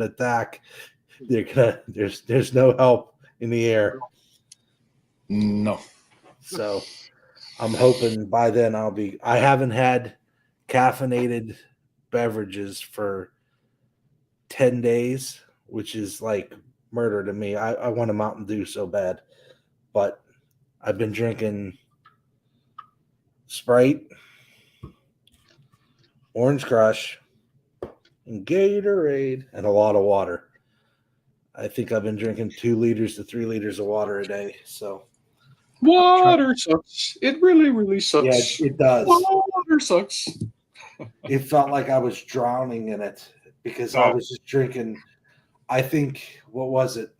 attack. There's no help in the air. No. So I'm hoping by then I haven't had caffeinated beverages for 10 days, which is like murder to me. I want a Mountain Dew so bad, but I've been drinking Sprite, Orange Crush, and Gatorade, and a lot of water. I think I've been drinking 2 liters to 3 liters of water a day. So water sucks. It really, really sucks. Yeah, it does. Water sucks. It felt like I was drowning in it because I was just drinking. I think, what was it?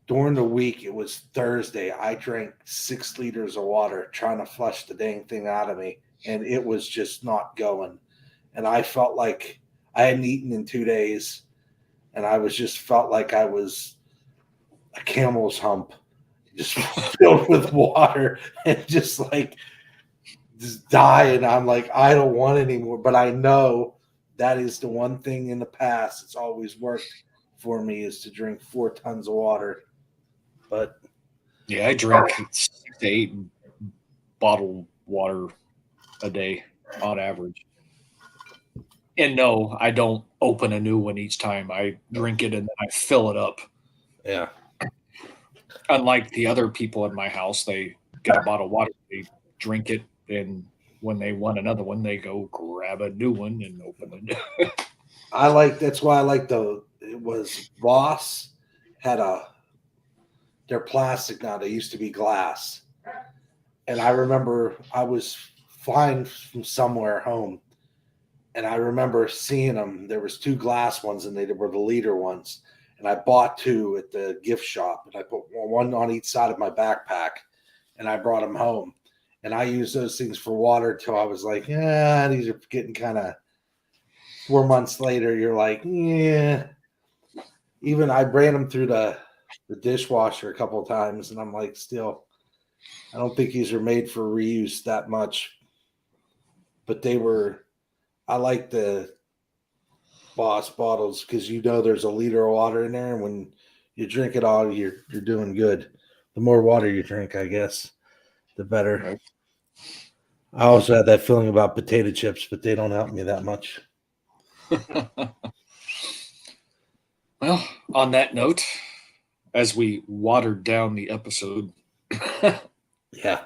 during the week, it was Thursday. I drank 6 liters of water trying to flush the dang thing out of me, and it was just not going. And I felt like I hadn't eaten in 2 days, and I was just felt like I was a camel's hump, just filled with water and just like just dying. I'm like, I don't want any more, but I know that is the one thing in the past it's always worked for me is to drink 4 tons of water. But Yeah, I drink 6 to 8 bottled water a day on average. And no, I don't open a new one each time. I drink it and then I fill it up. yeah, Unlike the other people in my house, they get a bottle of water, they drink it, and when they want another one, they go grab a new one and open it. that's why I like it was Voss had they're plastic now. They used to be glass. And I remember I was flying from somewhere home, and I remember seeing them. There was 2 glass ones, and they were the liter ones. And I bought 2 at the gift shop, and I put one on each side of my backpack, and I brought them home. And I used those things for water till I was like, yeah, these are getting kind of. 4 months later, you're like, yeah. Even I ran them through the dishwasher a couple of times, and I'm like, still, I don't think these are made for reuse that much. But I like the Boss bottles because there's a liter of water in there, and when you drink it all, you're doing good. The more water you drink, I guess, the better. Right. I also had that feeling about potato chips, but they don't help me that much. Well, on that note, as we watered down the episode, Yeah.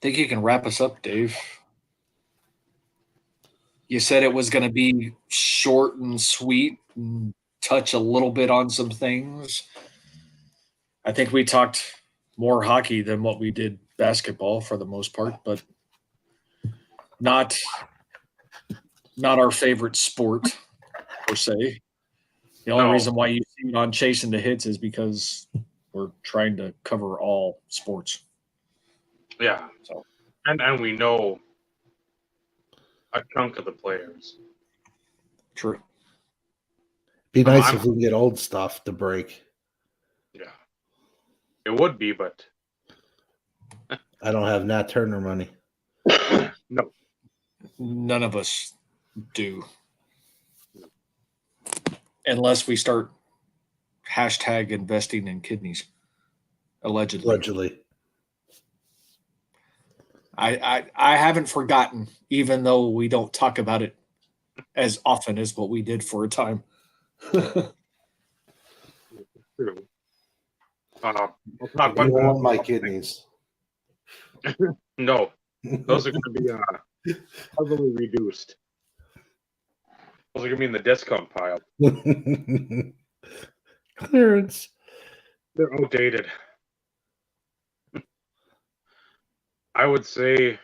think you can wrap us up, Dave. You said it was going to be short and sweet and touch a little bit on some things. I think we talked more hockey than what we did basketball for the most part, but not our favorite sport per se. The only No. reason why you see it on Chasing the Hits is because we're trying to cover all sports. Yeah. So, And we know a chunk of the players. true. Be nice I'm- if we can get old stuff to break. Yeah. It would be, but I don't have Nat Turner money. no. None of us do. Unless we start hashtag investing in kidneys. Allegedly. Allegedly. I haven't forgotten, even though we don't talk about it as often as what we did for a time. True. I'll talk I about do want my kidneys. No, those are going to be heavily reduced. Those are going to be in the discount pile. Clearance. They're outdated. I would say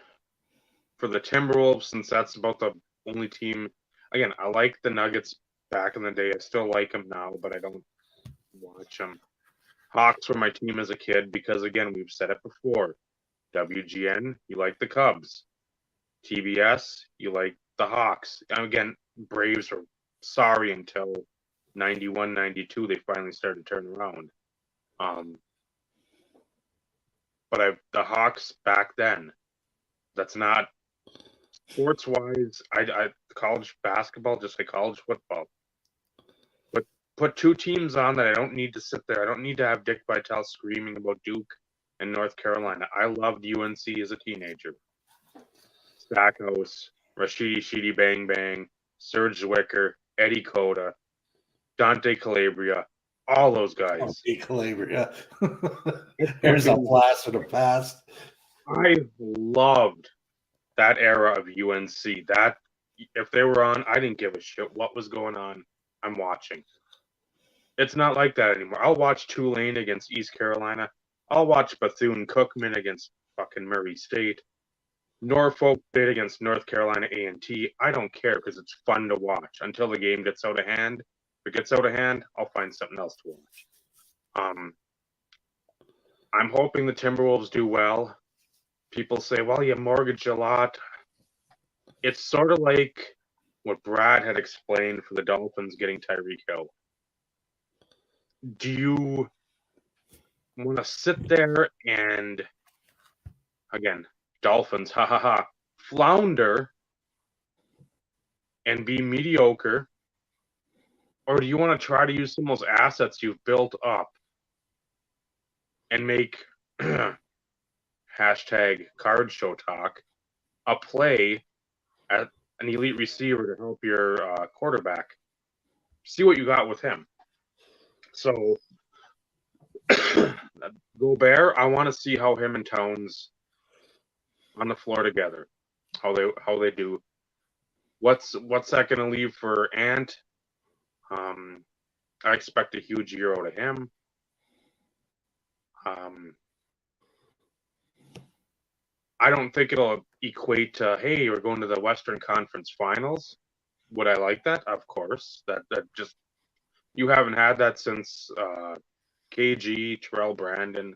for the Timberwolves, since that's about the only team. Again, I like the Nuggets back in the day. I still like them now, but I don't watch them. Hawks were my team as a kid because, again, we've said it before. WGN, you like the Cubs. TBS, you like the Hawks. And again, Braves were sorry until 91, 92. They finally started to turn around. But the Hawks back then, that's not sports wise. I college basketball, just like college football. But put 2 teams on that I don't need to sit there. I don't need to have Dick Vitale screaming about Duke and North Carolina. I loved UNC as a teenager. Stackhouse, Rashidi Sheedy Bang Bang, Serge Zwicker, Eddie Cota, Dante Calabria, all those guys. Calabria. There's a blast of the past. I loved that era of UNC. That if they were on, I didn't give a shit what was going on. I'm watching. It's not like that anymore. I'll watch Tulane against East Carolina. I'll watch Bethune-Cookman against fucking Murray State. Norfolk State against North Carolina A&T. I don't care because it's fun to watch until the game gets out of hand. If it gets out of hand, I'll find something else to watch. I'm hoping the Timberwolves do well. People say, well, you mortgage a lot. It's sort of like what Brad had explained for the Dolphins getting Tyreek Hill. Do you want to sit there and, again, Dolphins, flounder and be mediocre? Or do you want to try to use some of those assets you've built up and make hashtag card show talk a play at an elite receiver to help your quarterback? See what you got with him. So, Gobert, I want to see how him and Towns on the floor together, how they do. What's that going to leave for Ant? I expect a huge year out of him. I don't think it'll equate to, hey, we're going to the Western Conference Finals. Would I like that? Of course. That just, you haven't had that since KG, Terrell Brandon,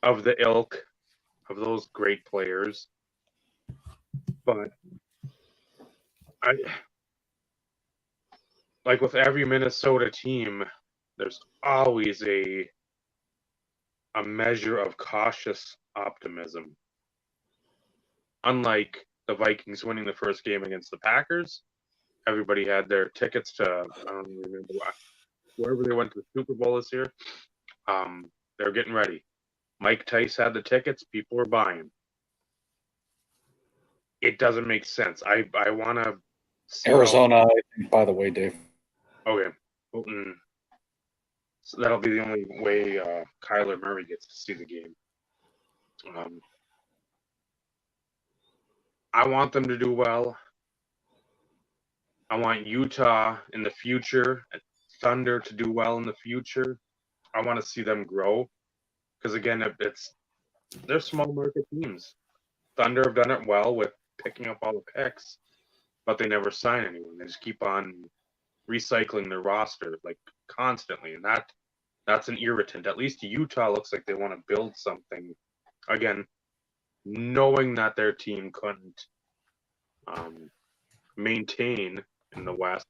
of the ilk of those great players. But like with every Minnesota team, there's always a measure of cautious optimism. Unlike the Vikings winning the first game against the Packers, everybody had their tickets to, I don't even remember wherever they went to the Super Bowl this year. They're getting ready. Mike Tice had the tickets. People were buying. It doesn't make sense. I want to see Arizona, I think, by the way, Dave. Okay. So that'll be the only way Kyler Murray gets to see the game. I want them to do well. I want Utah in the future, Thunder to do well in the future. I want to see them grow. Because, again, they're small market teams. Thunder have done it well with picking up all the picks, but they never sign anyone. They just keep on recycling their roster like constantly, and that's an irritant. At least Utah looks like they want to build something. Again, knowing that their team couldn't maintain in the West.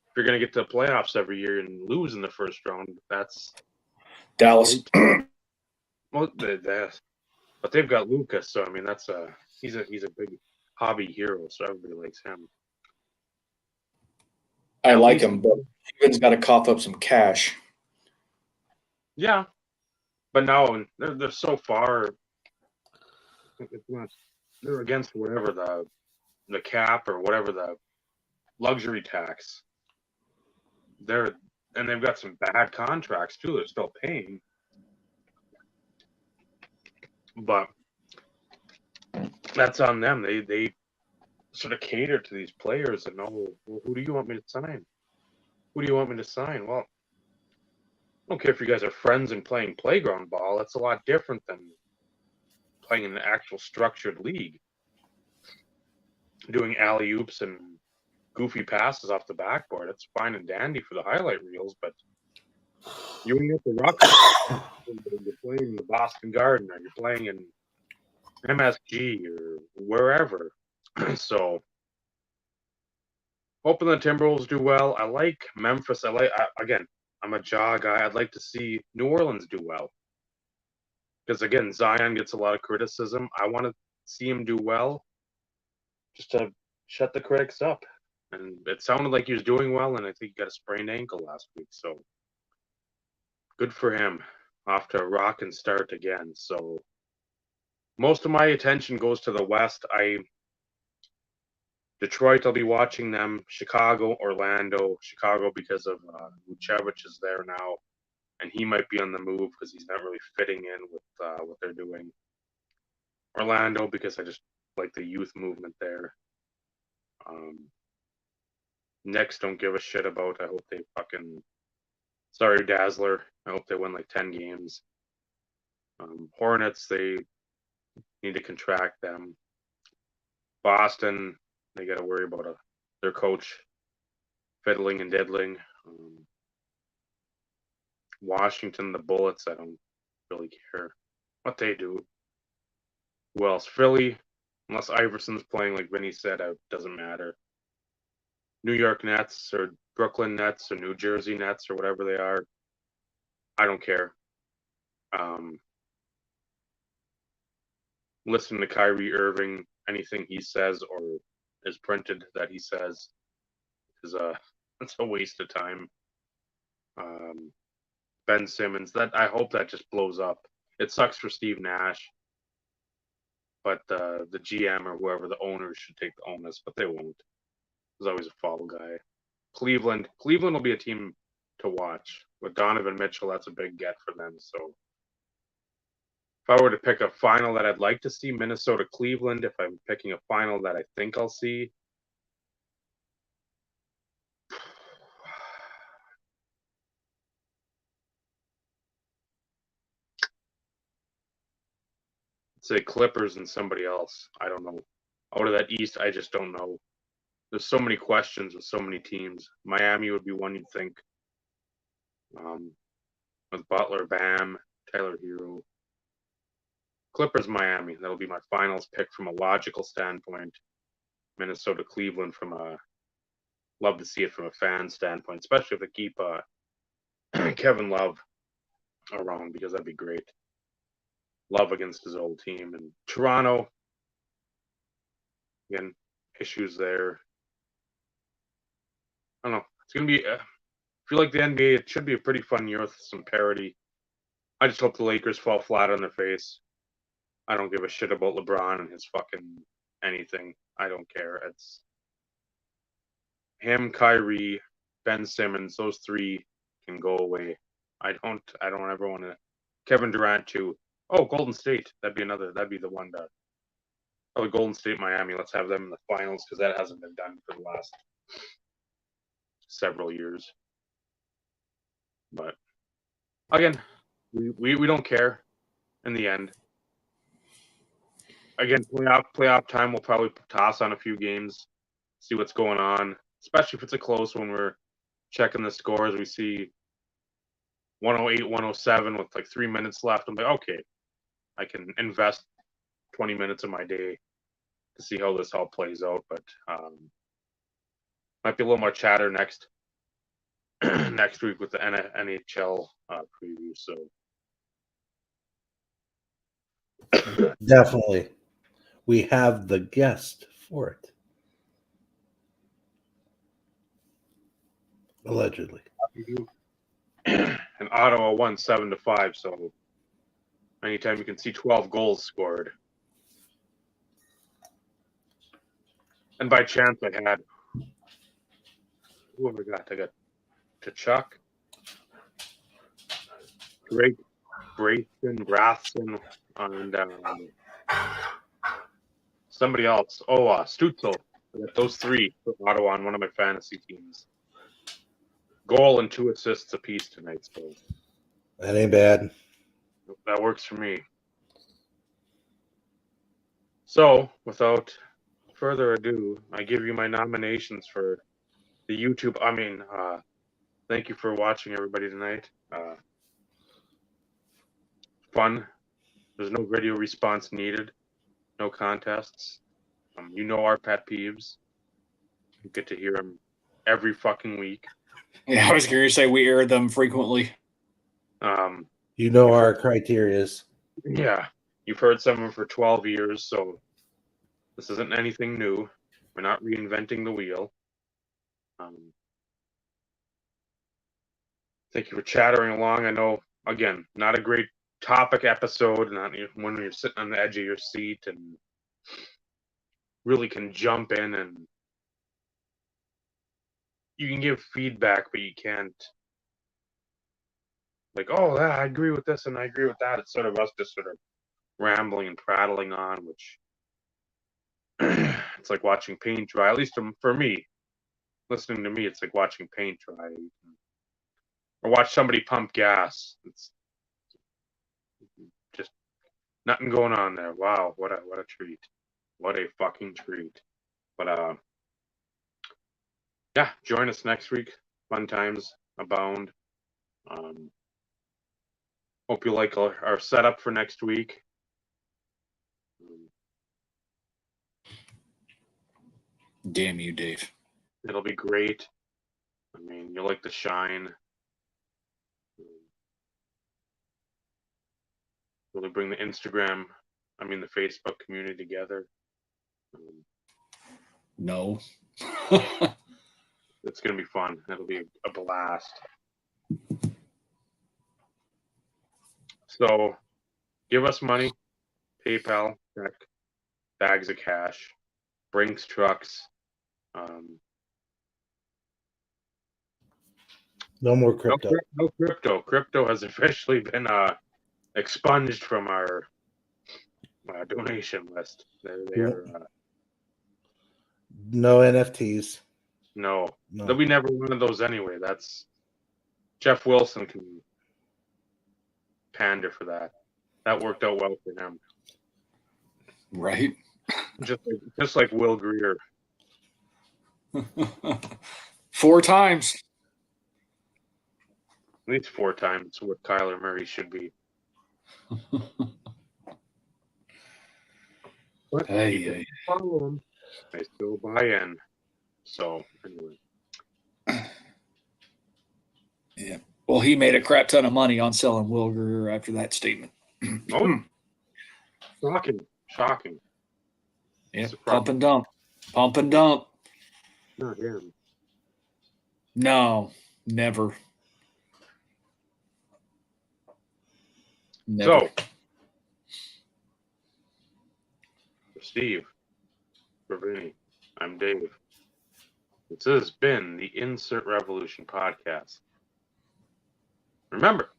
If you're going to get to the playoffs every year and lose in the first round, that's Dallas. Well, but they've got Lucas, so I mean he's a big hobby hero, so everybody likes him. I like him, but Steven's got to cough up some cash. Yeah, but no, they're so far. They're against whatever the cap or whatever the luxury tax. They've got some bad contracts too. They're still paying, but that's on them. They sort of cater to these players and know, well, who do you want me to sign? Who do you want me to sign? Well, I don't care if you guys are friends and playing playground ball. That's a lot different than playing in an actual structured league. Doing alley-oops and goofy passes off the backboard. It's fine and dandy for the highlight reels, but you ain't at the Rockets. You're playing in the Boston Garden, or you're playing in MSG or wherever. So, hoping the Timberwolves do well. I like Memphis. Again, I'm a jaw guy. I'd like to see New Orleans do well. Because, again, Zion gets a lot of criticism. I want to see him do well just to shut the critics up. And it sounded like he was doing well, and I think he got a sprained ankle last week. So, good for him. Off to a rockin' start again. So, most of my attention goes to the West. Detroit, I'll be watching them. Chicago, Orlando. Chicago because of Vucevic is there now, and he might be on the move because he's not really fitting in with what they're doing. Orlando because I just like the youth movement there. Knicks don't give a shit about. I hope they sorry, Dazzler. I hope they win like 10 games. Hornets, they need to contract them. Boston, they got to worry about their coach fiddling and diddling. Washington, the Bullets, I don't really care what they do. Who else? Philly, unless Iverson's playing like Vinny said, it doesn't matter. New York Nets or Brooklyn Nets or New Jersey Nets or whatever they are, I don't care. Listen to Kyrie Irving, anything he says or is printed that he says is it's a waste of time. Ben Simmons, that I hope that just blows up. It sucks for Steve Nash, but the GM or whoever the owners should take the onus, but they won't. There's always a fall guy. Cleveland will be a team to watch with Donovan Mitchell. That's a big get for them. So if I were to pick a final that I'd like to see, Minnesota, Cleveland. If I'm picking a final that I think I'll see, I'd say Clippers and somebody else. I don't know. Out of that East, I just don't know. There's so many questions with so many teams. Miami would be one you'd think. With Butler, Bam, Tyler Hero. Clippers, Miami. That'll be my finals pick from a logical standpoint. Minnesota, Cleveland from a love to see it from a fan standpoint, especially if they keep Kevin Love around because that'd be great. Love against his old team. And Toronto, again, issues there. I don't know. It's going to be, I feel like the NBA, it should be a pretty fun year with some parity. I just hope the Lakers fall flat on their face. I don't give a shit about LeBron and his fucking anything. I don't care. It's him, Kyrie, Ben Simmons. Those three can go away. I don't ever want to. Kevin Durant too. Oh, Golden State. That'd be the one to. Oh, Golden State, Miami. Let's have them in the finals because that hasn't been done for the last several years. But again, we don't care in the end. Again, playoff time. We'll probably toss on a few games, see what's going on. Especially if it's a close when we're checking the scores. We see 108, 107 with like 3 minutes left. I'm like, okay, I can invest 20 minutes of my day to see how this all plays out. But might be a little more chatter next next week with the NHL preview. So Definitely. We have the guest for it. Allegedly. And Ottawa won 7-5. So anytime you can see 12 goals scored. And by chance, I had who have I got? I got Tkachuk, Drake, Brayson, Rathson, and somebody else. Oh, Stutzel. I got those three for Ottawa on one of my fantasy teams. Goal and 2 assists apiece tonight. So That ain't bad. that works for me. So, without further ado, I give you my nominations for the YouTube. Thank you for watching, everybody, tonight. Fun. There's no video response needed. No contests. You know our pet peeves. You get to hear them every fucking week. Yeah, I was going to say we air them frequently. You know our criterias. Yeah, you've heard some of them for 12 years, so this isn't anything new. We're not reinventing the wheel. Thank you for chattering along. I know, again, not a great topic episode, not when you're sitting on the edge of your seat and really can jump in and you can give feedback, but you can't like, oh, yeah, I agree with this and I agree with that. It's sort of us just sort of rambling and prattling on, which it's like watching paint dry. At least for me, listening to me, it's like watching paint dry. Or watch somebody pump gas. It's just nothing going on there. Wow, what a treat. What a fucking treat. But yeah, join us next week. Fun times abound. Hope you like our setup for next week. Damn you, Dave. It'll be great. I mean, you like the shine. Really bring the the Facebook community together. No. It's going to be fun. It'll be a blast. So, give us money, PayPal, check, bags of cash, Brinks trucks. No more crypto. No crypto. Crypto has officially been expunged from our donation list. They are No NFTs. no. There'll be never one of those anyway. That's Jeff Wilson can pander for that. That worked out well for him. Right. Just like Will Greer. 4 times. At least 4 times what Kyler Murray should be. But people follow him. They still buy in. So anyway. Yeah. Well, he made a crap ton of money on selling Will Greer after that statement. Oh, shocking. Yeah, Surprise. pump and dump. Not him. No, never. So, for Steve, for Vinny, I'm Dave. This has been the Insert Revolution podcast. Remember,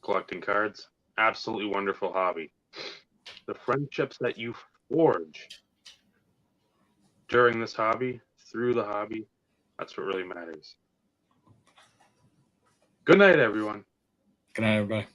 collecting cards, absolutely wonderful hobby. The friendships that you forge during this hobby, through the hobby, that's what really matters. Good night, everyone. Good night, everybody.